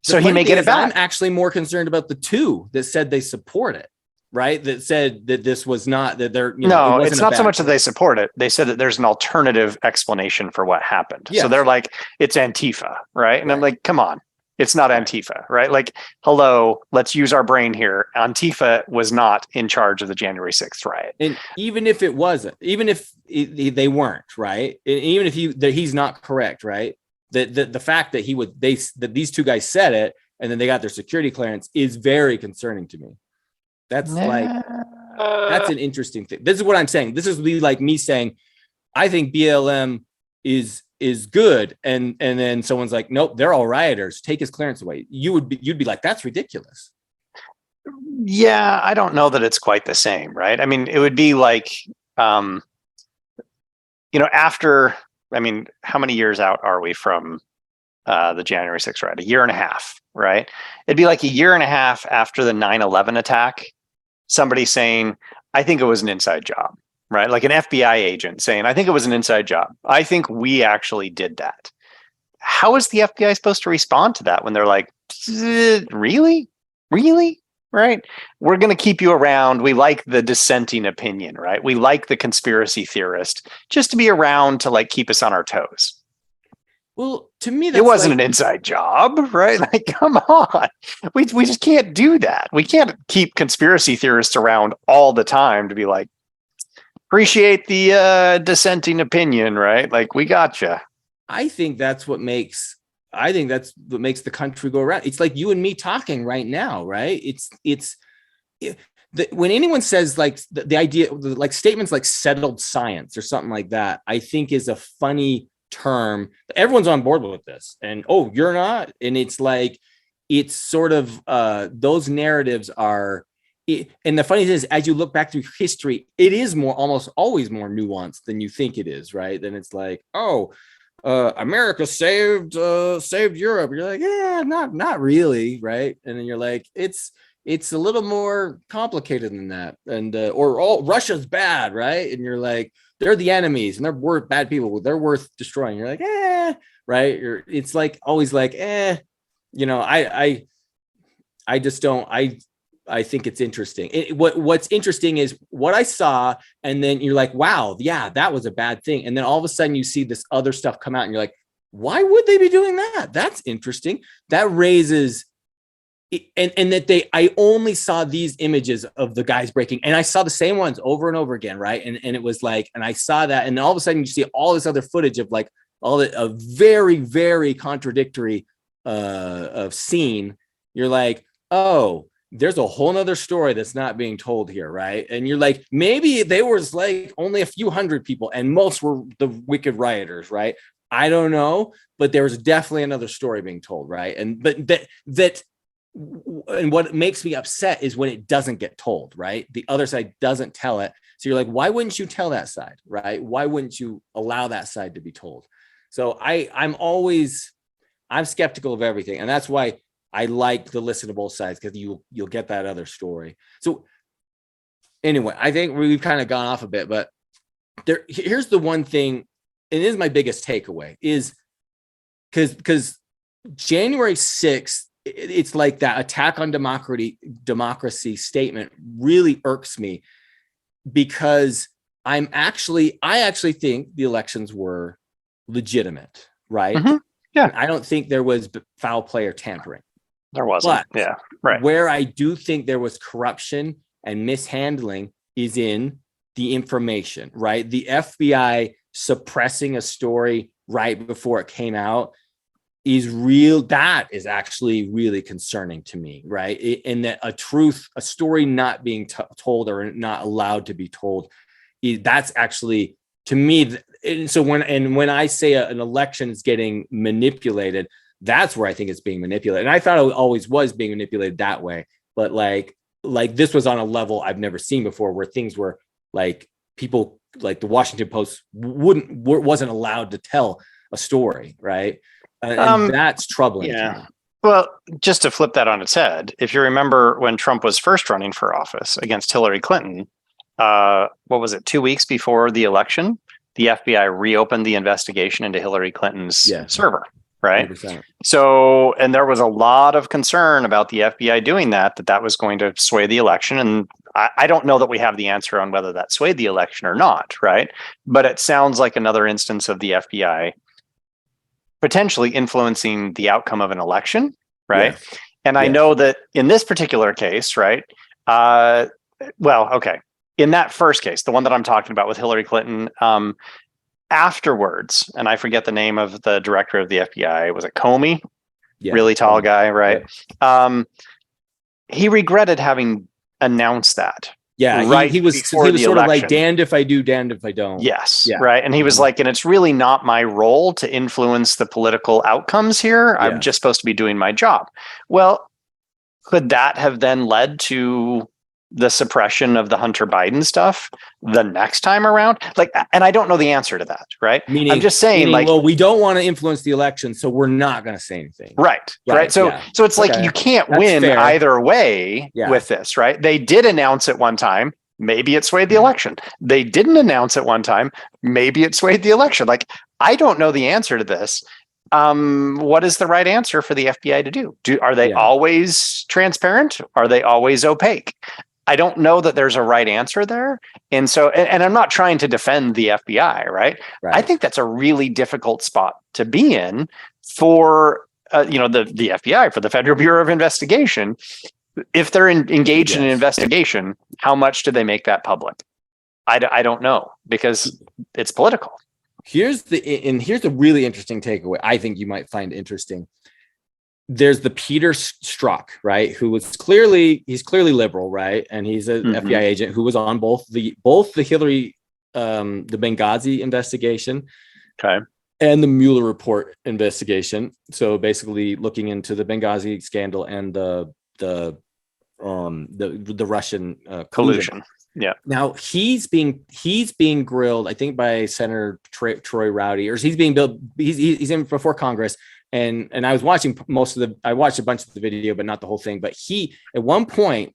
So he may get it back. I'm actually more concerned about the two that said they support it, right? That said that this was not that they're, no, it's not so much that they support it. They said that there's an alternative explanation for what happened. Yes. So they're like, it's Antifa, right? And I'm like, come on. It's not Antifa, right? Like, hello, let's use our brain here. Antifa was not in charge of the January 6th riot. And even if it wasn't, even if they weren't, right? Even if he's not correct, right? The fact that that these two guys said it and then they got their security clearance is very concerning to me. That's that's an interesting thing. This is what I'm saying. This is like me saying, I think BLM is good, and then someone's like, nope, they're all rioters, take his clearance away. You'd be like, that's ridiculous. Yeah, I don't know that it's quite the same, right? I mean, it would be like after, I mean, how many years out are we from the January 6th riot? A year and a half, right? It'd be like a year and a half after the 9/11 attack, somebody saying, I think it was an inside job. Right? Like an FBI agent saying, I think it was an inside job. I think we actually did that. How is the FBI supposed to respond to that when they're like, really? Right? We're going to keep you around. We like the dissenting opinion, right? We like the conspiracy theorist just to be around to like keep us on our toes. Well, to me, it wasn't an inside job, right? Like, come on. We just can't do that. We can't keep conspiracy theorists around all the time to be like, appreciate the dissenting opinion, right? Like, we gotcha. I think that's what makes the country go around. It's like you and me talking right now, right? When anyone says like the idea, like statements like settled science or something like that, I think is a funny term. Everyone's on board with this, and oh, you're not, and it's like it's sort of those narratives are. And the funny thing is, as you look back through history, it is almost always more nuanced than you think it is, right? Then it's like, oh, America saved Europe. You're like, yeah, not really, right? And then you're like, it's a little more complicated than that, and or Russia's bad, right? And you're like, they're the enemies, and they're worth bad people. They're worth destroying. You're like, right? It's like always like, I just don't. I think it's interesting. What's interesting is what I saw, and then you're like, wow, yeah, that was a bad thing. And then all of a sudden you see this other stuff come out, and you're like, why would they be doing that? That's interesting. That raises, and that I only saw these images of the guys breaking, and I saw the same ones over and over again, right? And it was like, and I saw that, and all of a sudden you see all this other footage of like a very, very contradictory of scene. You're like, oh, there's a whole nother story that's not being told here, right? And you're like, maybe there was like only a few hundred people and most were the wicked rioters, right? I don't know, but there was definitely another story being told, right? And and what makes me upset is when it doesn't get told, right? The other side doesn't tell it. So you're like, why wouldn't you tell that side, right? Why wouldn't you allow that side to be told? So I'm skeptical of everything, and that's why I like to listen to both sides, because you'll get that other story. So anyway, I think we've kind of gone off a bit, but here's the one thing, and this is my biggest takeaway, is because January 6th, it's like that attack on democracy statement really irks me, because I actually think the elections were legitimate, right? Mm-hmm. Yeah. I don't think there was foul play or tampering. There wasn't. But yeah, right. Where I do think there was corruption and mishandling is in the information, right? The FBI suppressing a story right before it came out is real. That is actually really concerning to me, right? And that a story not being told or not allowed to be told, that's actually, to me. And so when I say an election is getting manipulated, that's where I think it's being manipulated. And I thought it always was being manipulated that way. But like this was on a level I've never seen before, where things were like, people like the Washington Post wasn't allowed to tell a story, right? And that's troubling. Yeah. Well, just to flip that on its head, if you remember when Trump was first running for office against Hillary Clinton, what was it, 2 weeks before the election, the FBI reopened the investigation into Hillary Clinton's server. Right. 100%. So, and there was a lot of concern about the FBI doing that was going to sway the election. And I don't know that we have the answer on whether that swayed the election or not. Right. But it sounds like another instance of the FBI potentially influencing the outcome of an election. Right. Yeah. And I know that in this particular case, right. Okay. In that first case, the one that I'm talking about with Hillary Clinton, afterwards, and I forget the name of the director of the FBI. Was it Comey? Yeah. Really tall guy, right? Yeah. He regretted having announced that. Yeah, right. He was sort of like, damned if I do, damned if I don't. Yes, yeah. Right. And he was like, and it's really not my role to influence the political outcomes here. Yeah. I'm just supposed to be doing my job. Well, could that have then led to the suppression of the Hunter Biden stuff the next time around? Like, and I don't know the answer to that, right? I'm just saying, like, well, we don't want to influence the election, so we're not going to say anything. Right. So it's like, you can't win either way with this, right? They did announce it one time. Maybe it swayed the election. They didn't announce it one time. Maybe it swayed the election. Like, I don't know the answer to this. What is the right answer for the FBI to do? Are they always transparent? Are they always opaque? I don't know that there's a right answer there. And so, and I'm not trying to defend the FBI, right? I think that's a really difficult spot to be in for, the FBI, for the Federal Bureau of Investigation. If they're engaged in an investigation, how much do they make that public? I don't know, because it's political. Here's a really interesting takeaway I think you might find interesting. There's the Peter Strzok, right? He's clearly liberal, right? And he's an FBI agent who was on both the Hillary, the Benghazi investigation, okay, and the Mueller report investigation. So basically looking into the Benghazi scandal and the Russian collusion. Yeah. Now he's being grilled, I think, by Senator Troy Rowdy, or he's in before Congress. And I was watching I watched a bunch of the video, but not the whole thing. But at one point,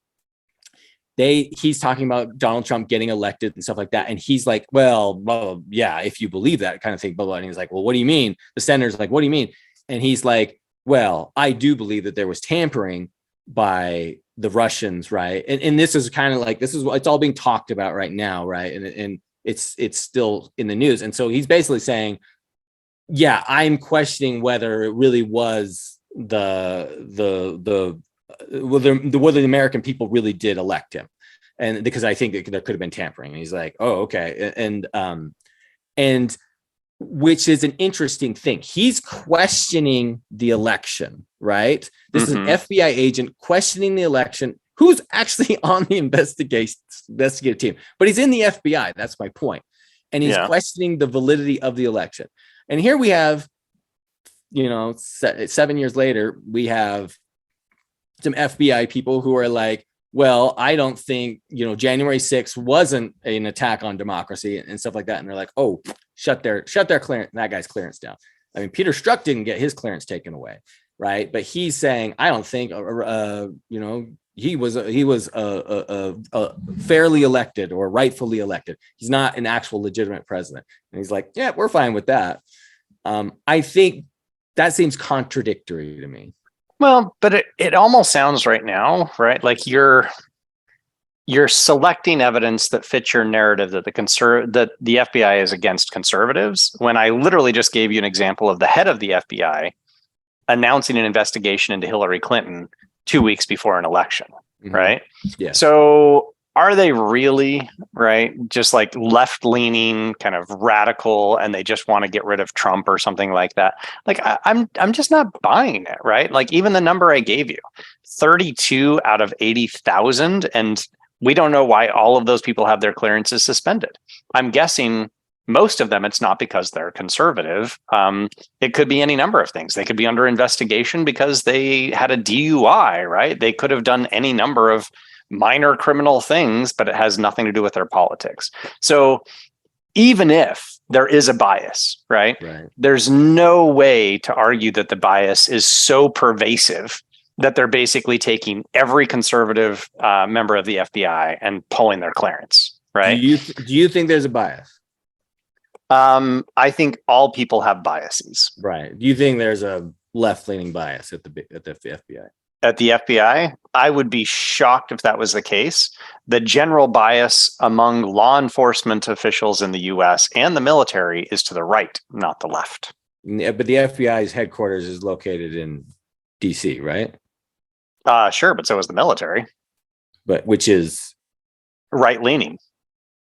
he's talking about Donald Trump getting elected and stuff like that. And he's like, well, yeah, if you believe that kind of thing, blah, blah. And he's like, well, what do you mean? The senator's like, what do you mean? And he's like, well, I do believe that there was tampering by the Russians, right? And this is kind of like, it's all being talked about right now, right? And it's still in the news. And so he's basically saying, yeah, I'm questioning whether it really was whether the American people really did elect him, and because I think there could have been tampering. And he's like, oh, okay, and which is an interesting thing. He's questioning the election, right? This is an FBI agent questioning the election, who's actually on the investigative team, but he's in the FBI. That's my point, and he's questioning the validity of the election. And here we have, 7 years later, we have some FBI people who are like, well, I don't think, January 6th wasn't an attack on democracy and stuff like that. And they're like, oh, shut their clearance, that guy's clearance down. I mean, Peter Strzok didn't get his clearance taken away, right? But he's saying, I don't think, he was fairly elected or rightfully elected. He's not an actual legitimate president. And he's like, yeah, we're fine with that. I think that seems contradictory to me. Well, but it almost sounds right now, right? Like you're selecting evidence that fits your narrative that that the FBI is against conservatives, when I literally just gave you an example of the head of the FBI announcing an investigation into Hillary Clinton 2 weeks before an election, right? Yeah. So are they really, right, just like left-leaning, kind of radical, and they just want to get rid of Trump or something like that? Like, I'm just not buying it, right? Like, even the number I gave you, 32 out of 80,000, and we don't know why all of those people have their clearances suspended. I'm guessing most of them, it's not because they're conservative. It could be any number of things. They could be under investigation because they had a DUI, right? They could have done any number of minor criminal things, but it has nothing to do with their politics. So even if there is a bias, right? There's no way to argue that the bias is so pervasive that they're basically taking every conservative member of the FBI and pulling their clearance, right? Do you think there's a bias? I think all people have biases. Right. Do you think there's a left-leaning bias at the FBI? At the FBI, I would be shocked if that was the case. The general bias among law enforcement officials in the US and the military is to the right, not the left. Yeah, but the FBI's headquarters is located in DC, right? Sure, but so is the military. But which is right-leaning.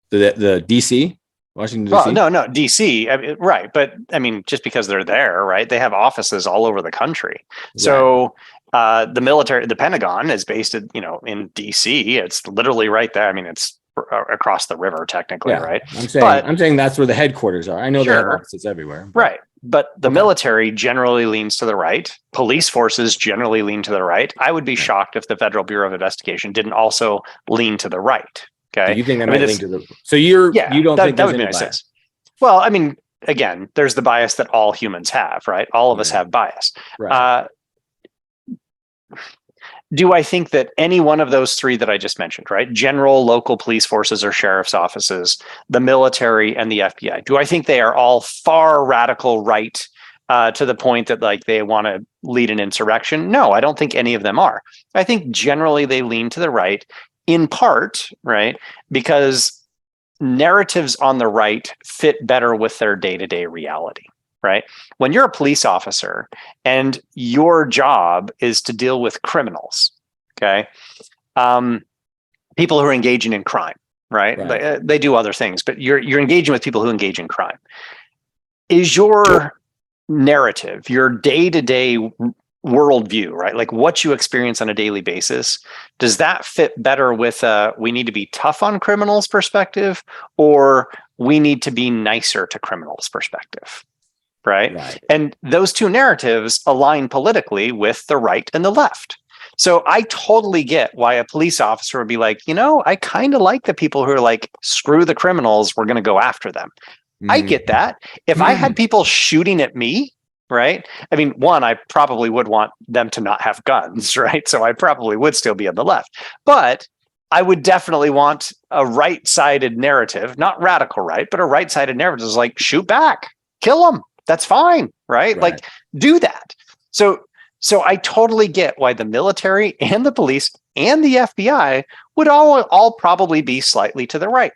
The DC? Washington, D.C.? Well, no, D.C., I mean, right. But I mean, just because they're there, right? They have offices all over the country. So the military, the Pentagon is based in D.C. It's literally right there. I mean, it's across the river technically, right? I'm saying that's where the headquarters are. I know they have offices everywhere. Right. But the military generally leans to the right. Police forces generally lean to the right. I would be shocked if the Federal Bureau of Investigation didn't also lean to the right. Okay. Do you think that might link to the? So you don't think that would be bias? Well, I mean, again, there's the bias that all humans have, right? All of us have bias. Right. Do I think that any one of those three that I just mentioned, right? General, local police forces or sheriff's offices, the military, and the FBI, do I think they are all far radical right to the point that like they want to lead an insurrection? No, I don't think any of them are. I think generally they lean to the right, in part, right, because narratives on the right fit better with their day-to-day reality, right? When you're a police officer and your job is to deal with criminals, okay, people who are engaging in crime, right? Right. They do other things, but you're engaging with people who engage in crime. Is your narrative, your day-to-day worldview, right? Like what you experience on a daily basis, does that fit better with we need to be tough on criminals perspective, or we need to be nicer to criminals perspective? Right. And those two narratives align politically with the right and the left. So I totally get why a police officer would be like, I kind of like the people who are like, screw the criminals, we're going to go after them. I get that. If I had people shooting at me, right? I mean, one, I probably would want them to not have guns, right? So I probably would still be on the left. But I would definitely want a right-sided narrative, not radical right, but a right-sided narrative is like, shoot back, kill them. That's fine, right? Like, do that. So I totally get why the military and the police and the FBI would all probably be slightly to the right.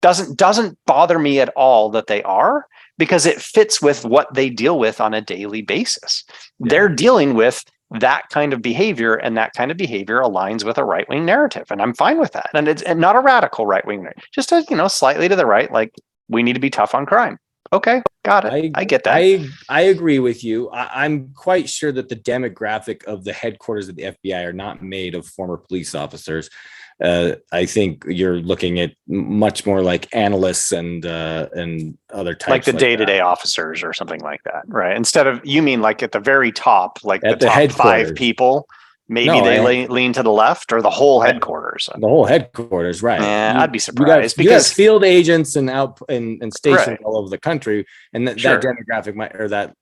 Doesn't bother me at all that they are, because it fits with what they deal with on a daily basis. They're dealing with that kind of behavior, and that kind of behavior aligns with a right-wing narrative, and I'm fine with that. And it's not a radical right-wing narrative, just slightly to the right, like we need to be tough on crime. Okay, got it. I get that. I agree with you. I'm quite sure that the demographic of the headquarters of the FBI are not made of former police officers. I think you're looking at much more like analysts and other types, like the day-to-day officers or something like that, right? Instead of, you mean like at the very top, like at the top 5 people, maybe they lean to the left, or the whole headquarters? The whole headquarters, right? Yeah, I'd be surprised, because you have field agents and out and stations all over the country, and that demographic might, or that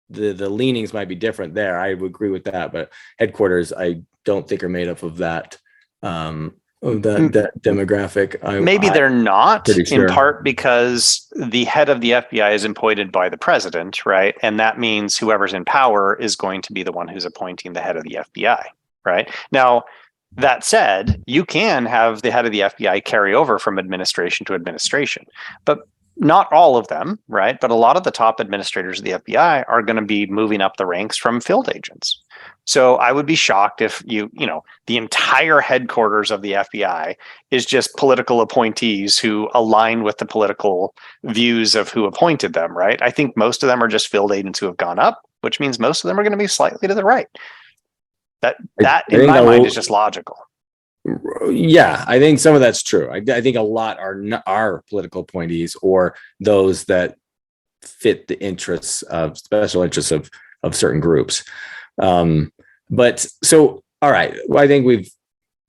the leanings might be different there. I would agree with that, but headquarters, I don't think are made up of that. That demographic. Maybe they're not, in part because the head of the FBI is appointed by the president, right? And that means whoever's in power is going to be the one who's appointing the head of the FBI, right? Now, that said, you can have the head of the FBI carry over from administration to administration, but not all of them, right? But a lot of the top administrators of the FBI are going to be moving up the ranks from field agents. So I would be shocked if the entire headquarters of the FBI is just political appointees who align with the political views of who appointed them, right? I think most of them are just field agents who have gone up, which means most of them are going to be slightly to the right. That in my mind is just logical. Yeah, I think some of that's true. I think a lot are political appointees, or those that fit the special interests of certain groups. But so, all right, well, I think we've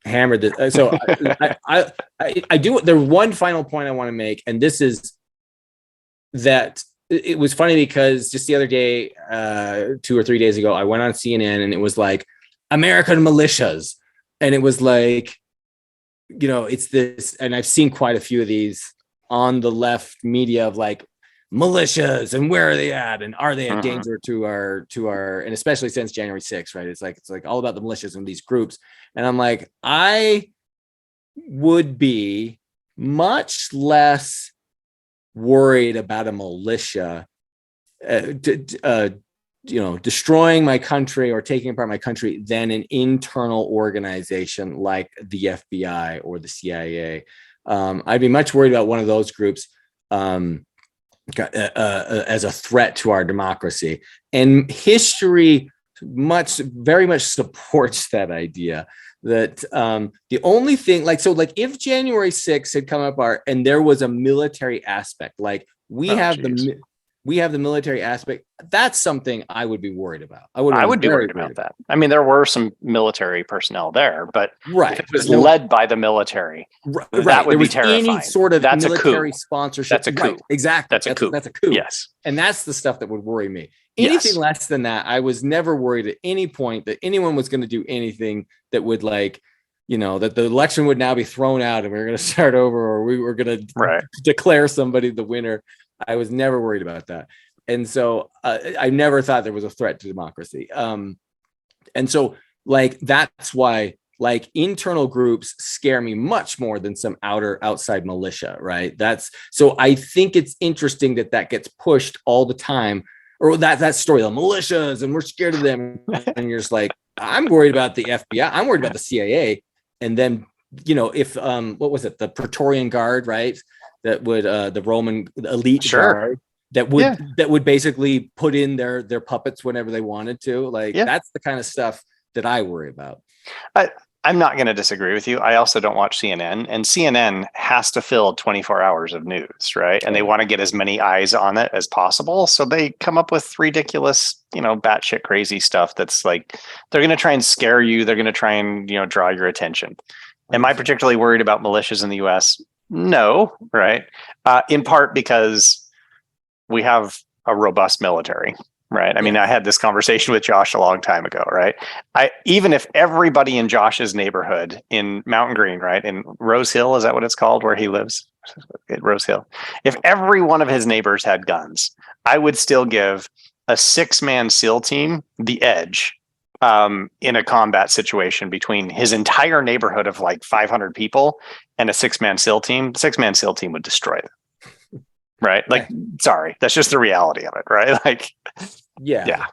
hammered this. So I do. There's one final point I want to make, and this is that it was funny because just the other day, 2 or 3 days ago, I went on CNN and it was like American militias. And it was like, it's this, and I've seen quite a few of these on the left media of like militias, and where are they at, and are they a danger to our, and especially since January 6th, right? It's like all about the militias and these groups. And I'm like, I would be much less worried about a militia destroying my country or taking apart my country than an internal organization like the FBI or the CIA. I'd be much worried about one of those groups as a threat to our democracy. And history very much supports that idea. That the only thing, if January 6th had come up and there was a military aspect, like we have the military aspect, that's something I would be worried about. I would be worried about that. I mean, there were some military personnel there, but if it was led by the military, that would be terrifying. Any sort of military sponsorship. That's a coup. Right, exactly. That's a coup. Yes. And that's the stuff that would worry me. Anything less than that, I was never worried at any point that anyone was going to do anything that would that the election would now be thrown out and we were going to start over, or we were going to declare somebody the winner. I was never worried about that. And so I never thought there was a threat to democracy. And so that's why internal groups scare me much more than some outside militia, right? So I think it's interesting that gets pushed all the time, or that story, the militias, and we're scared of them. And you're just like, I'm worried about the FBI. I'm worried about the CIA. And then if what was it, the Praetorian Guard, right? That would the Roman elite Sure. guard that would basically put in their puppets whenever they wanted to. Like that's the kind of stuff that I worry about. I'm not going to disagree with you. I also don't watch CNN, and CNN has to fill 24 hours of news, right? And they want to get as many eyes on it as possible. So they come up with ridiculous, batshit crazy stuff that's like, they're going to try and scare you. They're going to try and, draw your attention. Am I particularly worried about militias in the US? No, right? In part because we have a robust military. Right. I mean, I had this conversation with Josh a long time ago, right? Even if everybody in Josh's neighborhood in Mountain Green, right, in Rose Hill, is that what it's called where he lives? At Rose Hill. If every one of his neighbors had guns, I would still give a 6-man SEAL team the edge in a combat situation between his entire neighborhood of like 500 people and a 6-man SEAL team. 6-man SEAL team would destroy them. Right. Like, sorry, that's just the reality of it. Right. Like, yeah.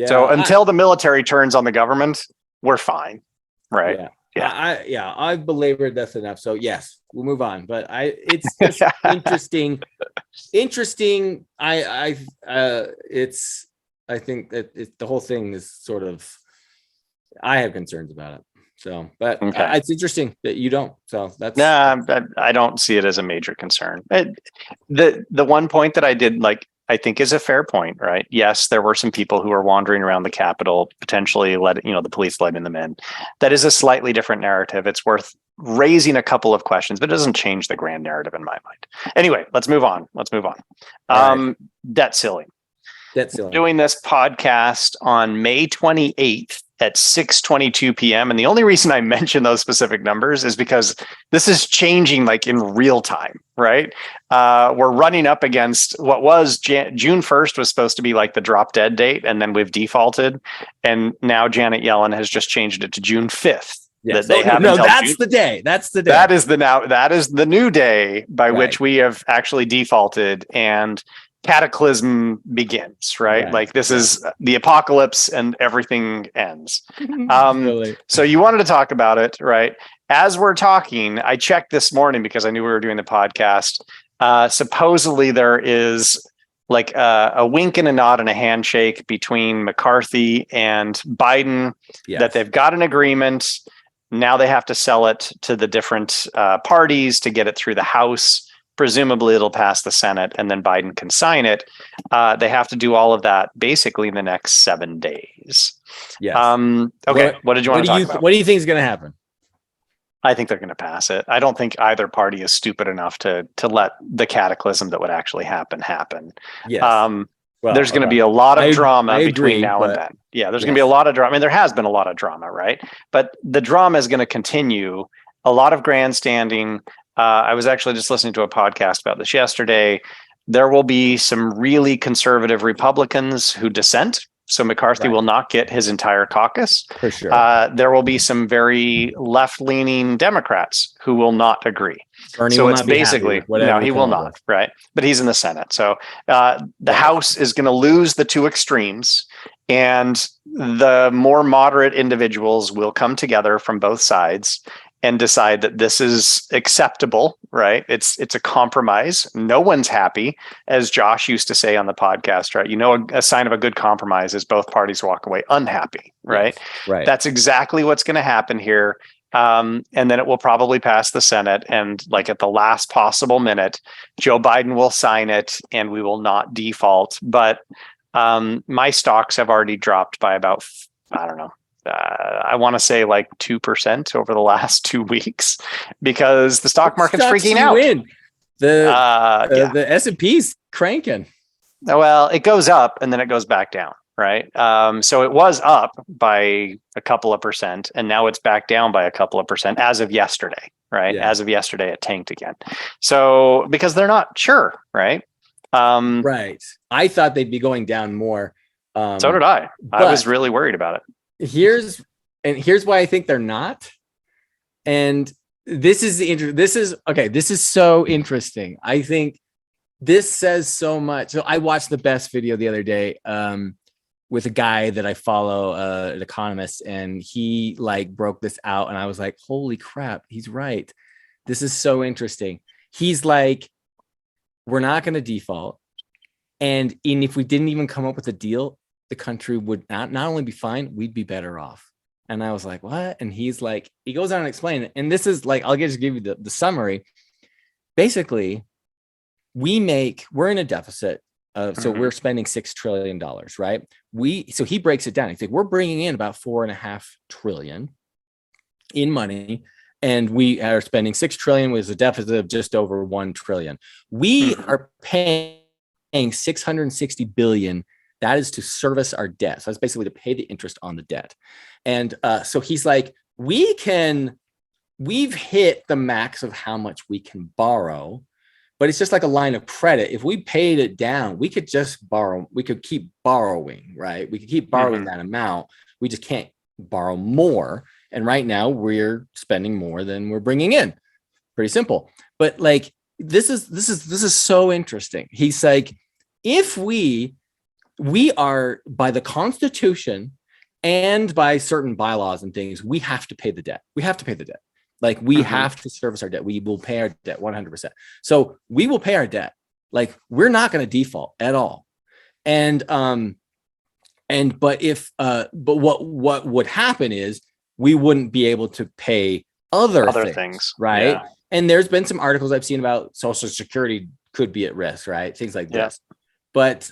So until the military turns on the government, we're fine. Right. Yeah. I've belabored this enough. So yes, we'll move on. But it's just interesting. I think that the whole thing is sort of, I have concerns about it. So, but it's interesting that you don't. So that's I don't see it as a major concern. The one point that I did I think is a fair point, right? Yes, there were some people who were wandering around the Capitol, potentially the police letting them in. That is a slightly different narrative. It's worth raising a couple of questions, but it doesn't change the grand narrative in my mind. Anyway, let's move on. Right. Debt ceiling. Doing this podcast on May 28th at 6:22 p.m. And the only reason I mention those specific numbers is because this is changing like in real time, right? We're running up against what was June 1st was supposed to be like the drop dead date, and then we've defaulted. And now Janet Yellen has just changed it to June 5th. Yes. That's the day. That's the day. That is the new day by which we have actually defaulted, and cataclysm begins, right? Like this is the apocalypse and everything ends. So you wanted to talk about it, right? As we're talking, I checked this morning because I knew we were doing the podcast. Supposedly there is like a wink and a nod and a handshake between McCarthy and Biden that they've got an agreement. Now they have to sell it to the different parties to get it through the House. Presumably it'll pass the Senate and then Biden can sign it. They have to do all of that basically in the next 7 days. Yes. Okay. What did you want to talk about? What do you think is going to happen? I think they're going to pass it. I don't think either party is stupid enough to let the cataclysm that would actually happen. Yes. There's going to be a lot of drama between now and then. Yeah, there's going to be a lot of drama. I mean, there has been a lot of drama, right? But the drama is going to continue. A lot of grandstanding. I was actually just listening to a podcast about this yesterday. There will be some really conservative Republicans who dissent. So McCarthy will not get his entire caucus. For sure. There will be some very left-leaning Democrats who will not agree. Bernie so will it's not be basically, happy, no, he will not, right? But he's in the Senate. So the House is going to lose the two extremes, and the more moderate individuals will come together from both sides and decide that this is acceptable, right? It's a compromise. No one's happy, as Josh used to say on the podcast, right? A sign of a good compromise is both parties walk away unhappy, right? Yes, right. That's exactly what's going to happen here. And then it will probably pass the Senate, and like at the last possible minute, Joe Biden will sign it and we will not default. But my stocks have already dropped by about, I don't know, I want to say like 2% over the last 2 weeks because the stock market's freaking out. The S&P's cranking. Well, it goes up and then it goes back down, right? So it was up by a couple of percent, and now it's back down by a couple of percent as of yesterday, right? Yeah. As of yesterday, it tanked again. So because they're not sure, right? Right. I thought they'd be going down more. So did I. I was really worried about it. Here's why I think they're not. And this is so interesting. I think this says so much. So I watched the best video the other day. with a guy that I follow, an economist, and he like broke this out, and I was like, holy crap, he's right. This is so interesting. He's like, we're not going to default. And if we didn't even come up with a deal, the country would not only be fine, we'd be better off. And I was like, what? And he's like, he goes on and explain it. And this is like, I'll just give you the summary. Basically, we're in a deficit. So we're spending $6 trillion, right? So he breaks it down. He's like, we're bringing in about $4.5 trillion in money, and we are spending $6 trillion with a deficit of just over $1 trillion. We are paying $660 billion. That is to service our debt. So that's basically to pay the interest on the debt. And so he's like, we've hit the max of how much we can borrow, but it's just like a line of credit. If we paid it down, we could just borrow. We could keep borrowing, right? We could keep borrowing that amount. We just can't borrow more. And right now we're spending more than we're bringing in. Pretty simple. But like, this is so interesting. He's like, if we are, by the Constitution and by certain bylaws and things, we have to pay the debt. We have to pay the debt. Like we have to service our debt. We will pay our debt 100%. So we will pay our debt. Like we're not going to default at all. But what would happen is we wouldn't be able to pay other things, right? Yeah. And there's been some articles I've seen about Social Security could be at risk, right? Things like this. But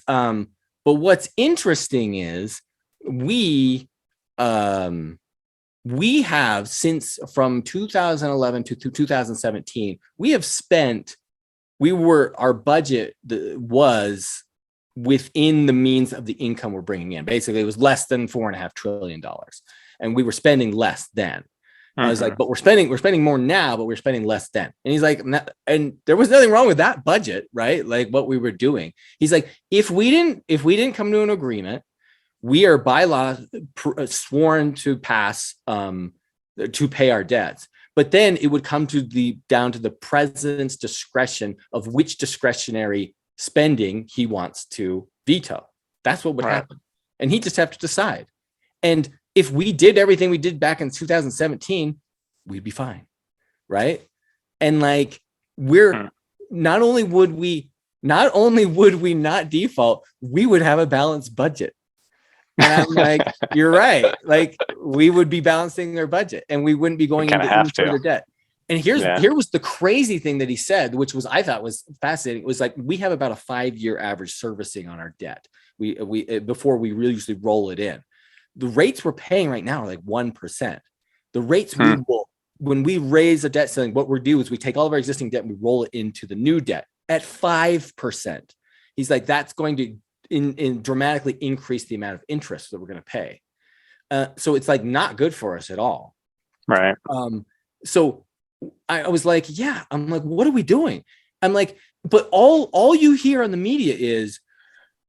what's interesting is we have, since from 2011 to 2017, our budget was within the means of the income we're bringing in. Basically, it was less than $4.5 trillion, and we were spending less then. I was like, but we're spending more now, but we're spending less then. And he's like, and there was nothing wrong with that budget, right? Like what we were doing. He's like, if we didn't come to an agreement, we are by law sworn to pass to pay our debts. But then it would come down to the president's discretion of which discretionary spending he wants to veto. That's what would happen. And he just have to decide. And if we did everything we did back in 2017, we'd be fine. Right. And like, not only would we not default, we would have a balanced budget. And I'm like, you're right. Like we would be balancing their budget and we wouldn't be going into any further debt. And here was the crazy thing that he said, which I thought was fascinating. It was like, we have about a 5-year average servicing on our debt. We before we really usually roll it in. The rates we're paying right now are like 1%. The rates we will, when we raise a debt ceiling, what we do is we take all of our existing debt and we roll it into the new debt at 5%. He's like, that's going to dramatically increase the amount of interest that we're going to pay. So it's like not good for us at all. Right. So I was like, I'm like, what are we doing? I'm like, but all you hear on the media is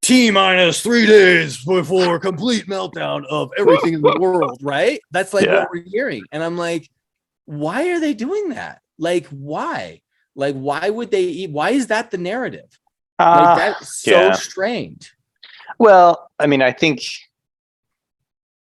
T-minus 3 days before complete meltdown of everything in the world, right? That's like what we're hearing. And I'm like, why are they doing that? Like, why? Like, why would they eat? Why is that the narrative? Like, that's so strange. Well, I mean, I think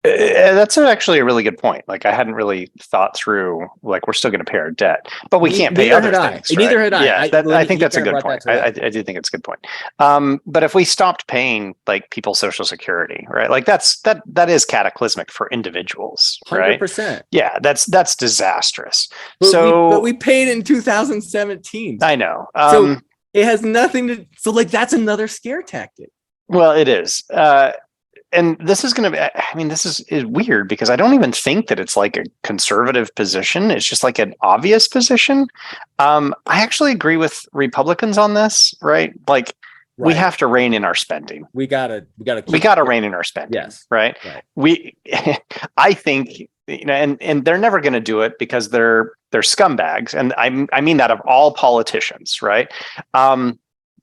that's actually a really good point. Like, I hadn't really thought through, like, we're still going to pay our debt, but we can't pay other things. Right? Neither had I. Yeah, I think that's a good point. I do think it's a good point. But if we stopped paying like people's Social Security, right? Like that is cataclysmic for individuals, right? 100%. Yeah, that's disastrous. But we paid in 2017. I know. So it has nothing to. So like that's another scare tactic. Well, it is. And this is going to be, I mean, this is weird because I don't even think that it's like a conservative position. It's just like an obvious position. I actually agree with Republicans on this, right? Like we have to rein in our spending. We gotta rein in our spending. Yes. Right. I think, and they're never going to do it because they're scumbags. And I mean that of all politicians, right?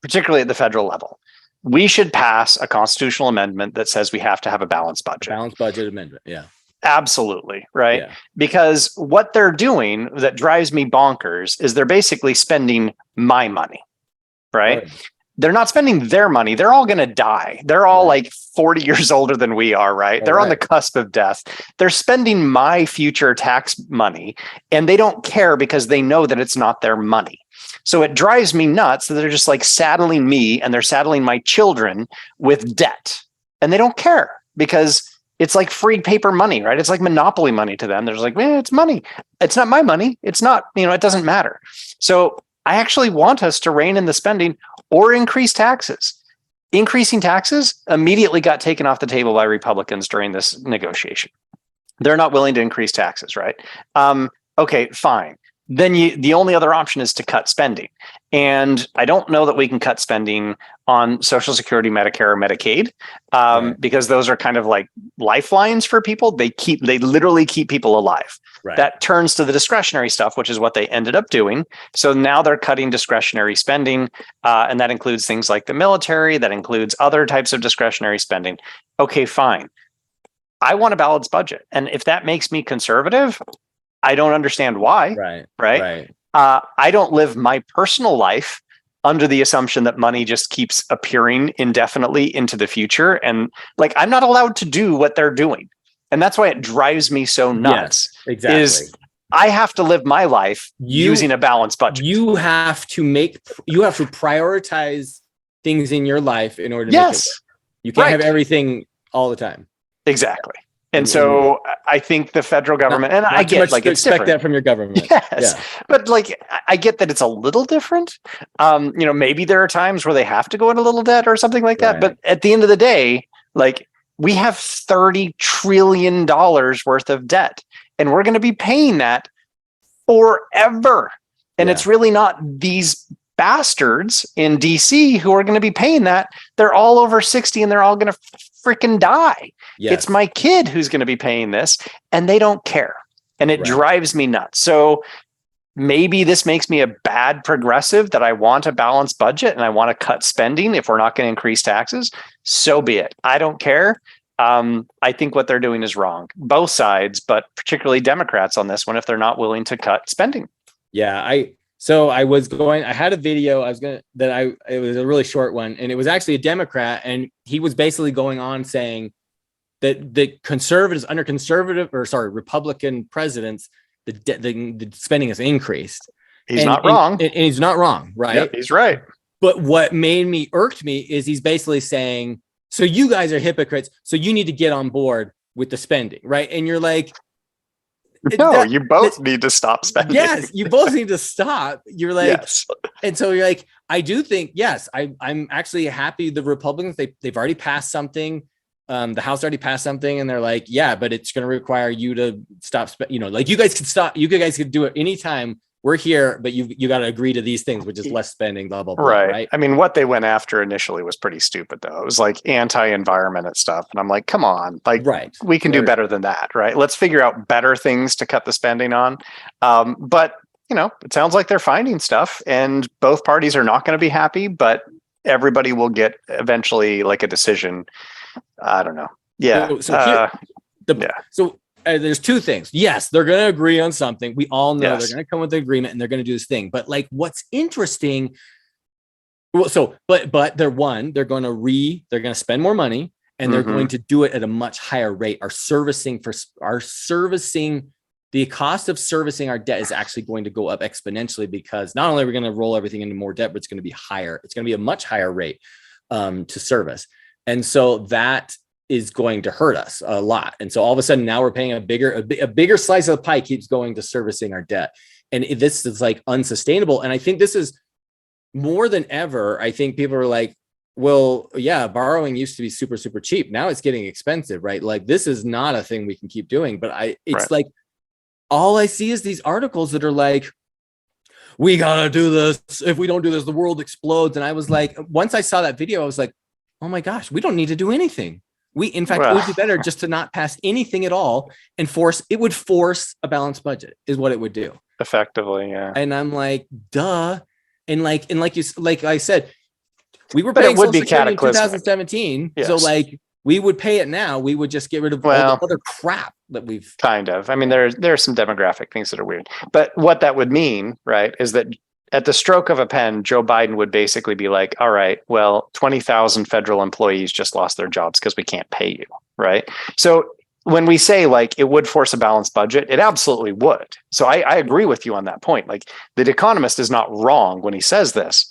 Particularly at the federal level. We should pass a constitutional amendment that says we have to have a balanced budget. Balanced budget amendment. Yeah. Absolutely. Right. Yeah. Because what they're doing that drives me bonkers is they're basically spending my money. Right. they're not spending their money. They're all going to die. They're all like 40 years older than we are, right? They're on the cusp of death. They're spending my future tax money, and they don't care because they know that it's not their money. So it drives me nuts that they're just like saddling me and they're saddling my children with debt, and they don't care because it's like free paper money, right? It's like monopoly money to them. They're just like, it's money. It's not my money. It's not, it doesn't matter. So I actually want us to rein in the spending or increase taxes. Increasing taxes immediately got taken off the table by Republicans during this negotiation. They're not willing to increase taxes, right? Okay, fine. Then the only other option is to cut spending. And I don't know that we can cut spending on Social Security, Medicare, or Medicaid, because those are kind of like lifelines for people. They literally keep people alive. Right. That turns to the discretionary stuff, which is what they ended up doing. So now they're cutting discretionary spending, and that includes things like the military, that includes other types of discretionary spending. Okay, fine. I want a balanced budget. And if that makes me conservative, I don't understand why. Right. I don't live my personal life under the assumption that money just keeps appearing indefinitely into the future. And like, I'm not allowed to do what they're doing. And that's why it drives me so nuts. Yes, exactly. Is I have to live my life using a balanced budget. You have to prioritize things in your life in order to make it work. You can't have everything all the time. Exactly. And so I think the federal government, and I get like it's expect that from your government. Yes. Yeah. But like, I get that it's a little different. Maybe there are times where they have to go in a little debt or something like that. But at the end of the day, like we have $30 trillion worth of debt, and we're going to be paying that forever. And it's really not these bastards in DC who are going to be paying that. They're all over 60 and they're all going to freaking die. Yes. It's my kid who's going to be paying this, and they don't care. And it drives me nuts. So maybe this makes me a bad progressive that I want a balanced budget and I want to cut spending if we're not going to increase taxes. So be it. I don't care. I think what they're doing is wrong. Both sides, but particularly Democrats on this one, if they're not willing to cut spending. Yeah, I had a video it was a really short one, and it was actually a Democrat, and he was basically going on saying that the conservatives under Republican presidents, the spending has increased. He's not wrong. And he's not wrong, right? Yep, he's right. But what irked me is he's basically saying, so you guys are hypocrites, so you need to get on board with the spending, right? And you're like, no, you both need to stop spending. Yes, you both need to stop. You're like, yes. And so you're like, I do think, yes, I'm actually happy the Republicans, they've already passed something. The House already passed something, and they're like, yeah, but it's going to require you to stop. Like you guys could stop. You guys could do it anytime. We're here, but you got to agree to these things, which is less spending, blah, blah, blah. Right. I mean, what they went after initially was pretty stupid, though. It was like anti-environment and stuff. And I'm like, come on, like we can do better than that, right? Let's figure out better things to cut the spending on. But, it sounds like they're finding stuff, and both parties are not going to be happy, but everybody will get eventually like a decision. I don't know. Yeah. So there's two things. Yes, they're going to agree on something. We all know they're going to come with the agreement and they're going to do this thing. But like, what's interesting? Well, but they're going to spend more money, and they're going to do it at a much higher rate. The cost of servicing our debt is actually going to go up exponentially, because not only are we going to roll everything into more debt, but it's going to be higher. It's going to be a much higher rate to service. And so that is going to hurt us a lot. And so all of a sudden now we're paying a bigger slice of the pie keeps going to servicing our debt. And this is like unsustainable. And I think this is more than ever. I think people are like, well, yeah, borrowing used to be super, super cheap. Now it's getting expensive, right? Like this is not a thing we can keep doing. But like, all I see is these articles that are like, we gotta do this. If we don't do this, the world explodes. And I was like, once I saw that video, I was like, oh my gosh, we don't need to do anything. It would be better just to not pass anything at all and force a balanced budget is what it would do. Effectively, yeah. And I'm like, duh. And like I said, we were paying Social Security in 2017. Yes. So like we would pay it now. We would just get rid of all the other crap that we've kind of. I mean, there are some demographic things that are weird. But what that would mean, right, is that at the stroke of a pen, Joe Biden would basically be like, all right, well, 20,000 federal employees just lost their jobs because we can't pay you, right? So when we say like it would force a balanced budget, it absolutely would. So I agree with you on that point. Like the Economist is not wrong when he says this,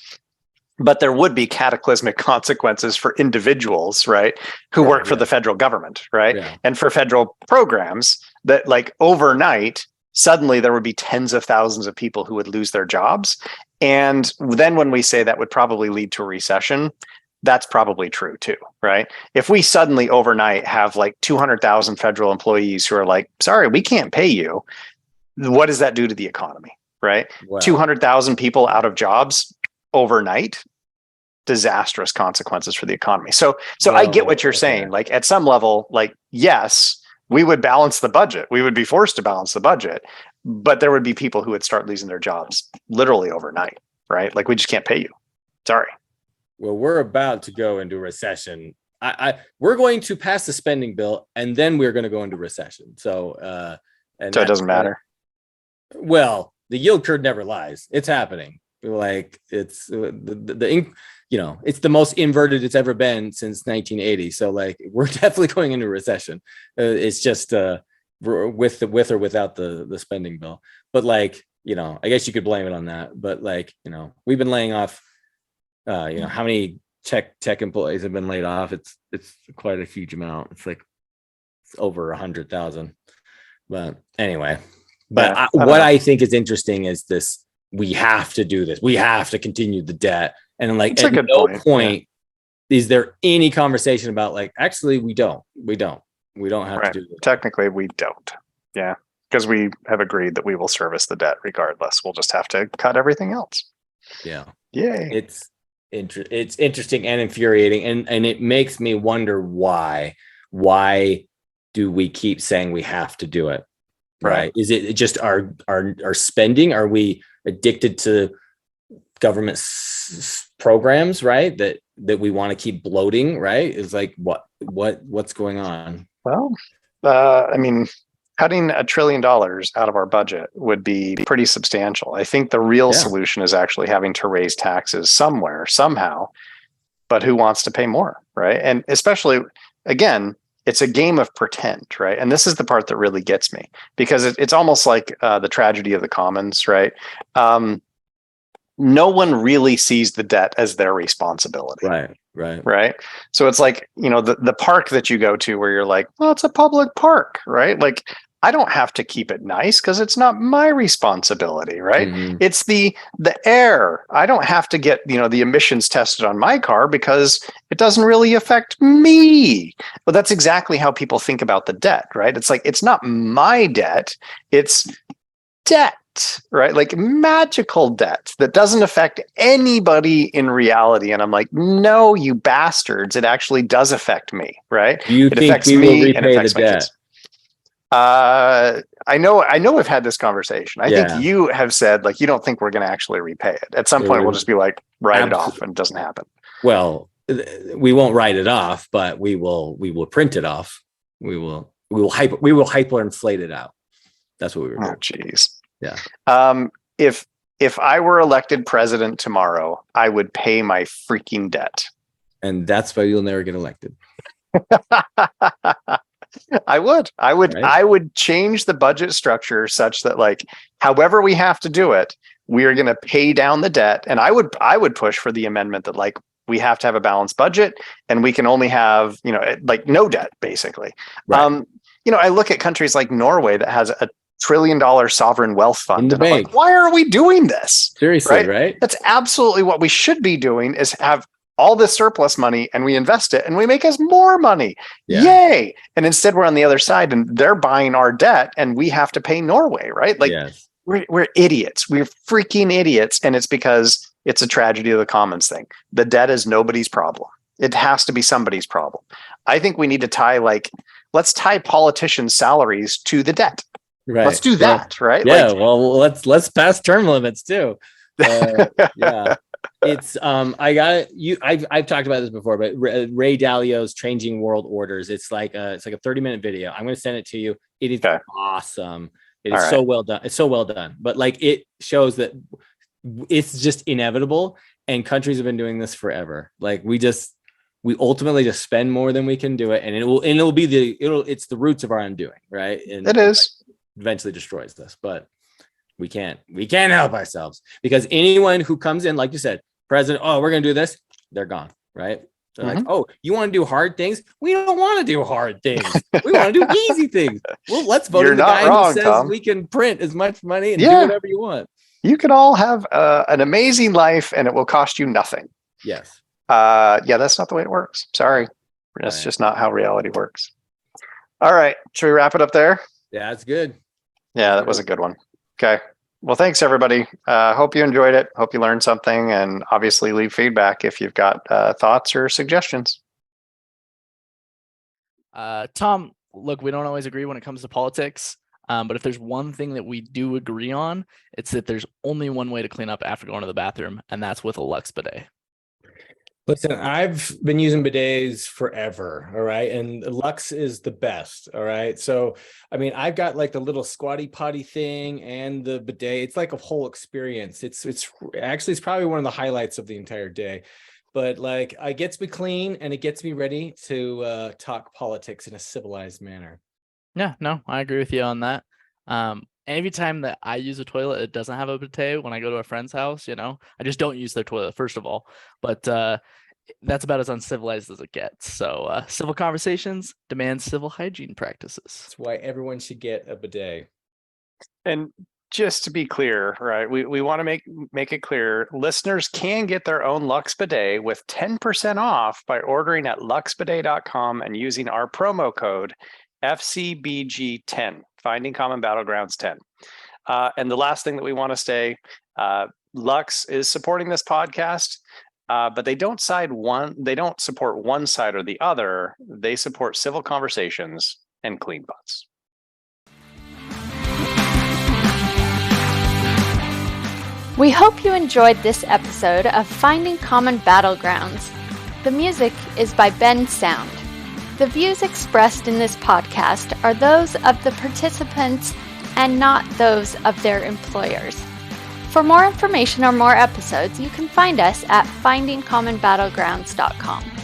but there would be cataclysmic consequences for individuals, right, who work for the federal government, right? Yeah. And for federal programs that like overnight, suddenly there would be tens of thousands of people who would lose their jobs. And then when we say that would probably lead to a recession, that's probably true too, right? If we suddenly overnight have like 200,000 federal employees who are like, sorry, we can't pay you, what does that do to the economy, right? Wow. 200,000 people out of jobs overnight, disastrous consequences for the economy. So I get what you're saying. Like at some level, like, yes, we would balance the budget. We would be forced to balance the budget, but there would be people who would start losing their jobs literally overnight, right? Like we just can't pay you. Sorry. Well, we're about to go into recession. We're going to pass the spending bill, and then we're going to go into recession. So it doesn't matter. Well, the yield curve never lies. It's happening. Like it's it's the most inverted it's ever been since 1980. So like we're definitely going into recession. It's just with or without the spending bill. But like I guess you could blame it on that. But like we've been laying off. How many tech employees have been laid off? It's quite a huge amount. It's like over 100,000. But anyway, what I think is interesting is this: we have to do this. We have to continue the debt. And like at no point is there any conversation about like actually we don't have to do this. Technically, we don't. Yeah, because we have agreed that we will service the debt regardless. We'll just have to cut everything else. Yeah. Yay. It's interesting and infuriating, and it makes me wonder why do we keep saying we have to do it, right? Is it just our spending? Are we addicted to government programs, right, that we want to keep bloating, right? Is like what's going on? Well, I mean, cutting $1 trillion out of our budget would be pretty substantial. I think the real solution is actually having to raise taxes somewhere, somehow, but who wants to pay more, right? And especially, again, it's a game of pretend, right? And this is the part that really gets me, because it's almost like the tragedy of the commons, right? No one really sees the debt as their responsibility. Right. So it's like, the park that you go to where you're like, well, it's a public park, right? Like, I don't have to keep it nice because it's not my responsibility, right? Mm-hmm. It's the air. I don't have to get, the emissions tested on my car because it doesn't really affect me. But that's exactly how people think about the debt, right? It's like, it's not my debt, it's debt. Right? Like magical debt that doesn't affect anybody in reality. And I'm like, no, you bastards. It actually does affect me. Right? You think we will repay the debt? I know we've had this conversation. I think you have said like, you don't think we're going to actually repay it. At some point, we'll just be like, write it off, and it doesn't happen. Well, we won't write it off, but we will print it off. We will hyperinflate it out. That's what we were doing. Oh, geez. Yeah. If I were elected president tomorrow, I would pay my freaking debt. And that's why you'll never get elected. I would. Right? I would change the budget structure such that, like, however we have to do it, we are going to pay down the debt. And I would push for the amendment that, like, we have to have a balanced budget and we can only have, like, no debt, basically. Right. I look at countries like Norway that has a $1 trillion sovereign wealth fund. And I'm like, why are we doing this? Seriously, right? That's absolutely what we should be doing, is have all this surplus money and we invest it and we make us more money. Yeah. Yay. And instead we're on the other side and they're buying our debt and we have to pay Norway, right? Like we're idiots. We're freaking idiots. And it's because it's a tragedy of the commons thing. The debt is nobody's problem. It has to be somebody's problem. I think we need to let's tie politicians' salaries to the debt. Right. Let's do that, right? Yeah. Well, let's pass term limits too. Yeah. It's I've talked about this before, but Ray Dalio's Changing World Orders. It's like a 30-minute video. I'm going to send it to you. It is awesome. It is so well done. It's so well done. But like, it shows that it's just inevitable. And countries have been doing this forever. Like we ultimately just spend more than we can do it. And it's the roots of our undoing. Right. And it is eventually destroys us, but we can't help ourselves, because anyone who comes in, like you said, president, oh, we're going to do this, they're gone. Right. They're like, oh, you want to do hard things? We don't want to do hard things. We want to do easy things. Well, let's vote in the guy who says Tom. We can print as much money and do whatever you want. You can all have an amazing life and it will cost you nothing. Yes. That's not the way it works. Sorry. That's just not how reality works. All right. Should we wrap it up there? Yeah, that's good. Yeah, that was a good one. Okay. Well, thanks everybody. Hope you enjoyed it. Hope you learned something, and obviously leave feedback if you've got thoughts or suggestions. Tom, look, we don't always agree when it comes to politics. But if there's one thing that we do agree on, it's that there's only one way to clean up after going to the bathroom, and that's with a Lux bidet. Listen, I've been using bidets forever, all right? And Lux is the best, all right? So, I mean, I've got like the little squatty potty thing and the bidet. It's like a whole experience. It's probably one of the highlights of the entire day. But like, it gets me clean and it gets me ready to talk politics in a civilized manner. Yeah, no, I agree with you on that. Every time that I use a toilet, it doesn't have a bidet. When I go to a friend's house, I just don't use their toilet, first of all. But that's about as uncivilized as it gets. So civil conversations demand civil hygiene practices. That's why everyone should get a bidet. And just to be clear, right, we want to make it clear, listeners can get their own Lux bidet with 10% off by ordering at luxbidet.com and using our promo code FCBG10, Finding Common Battlegrounds 10. And the last thing that we want to say, Lux is supporting this podcast, but they don't support one side or the other. They support civil conversations and clean butts. We hope you enjoyed this episode of Finding Common Battlegrounds. The music is by Ben Sound. The views expressed in this podcast are those of the participants and not those of their employers. For more information or more episodes, you can find us at findingcommonbattlegrounds.com.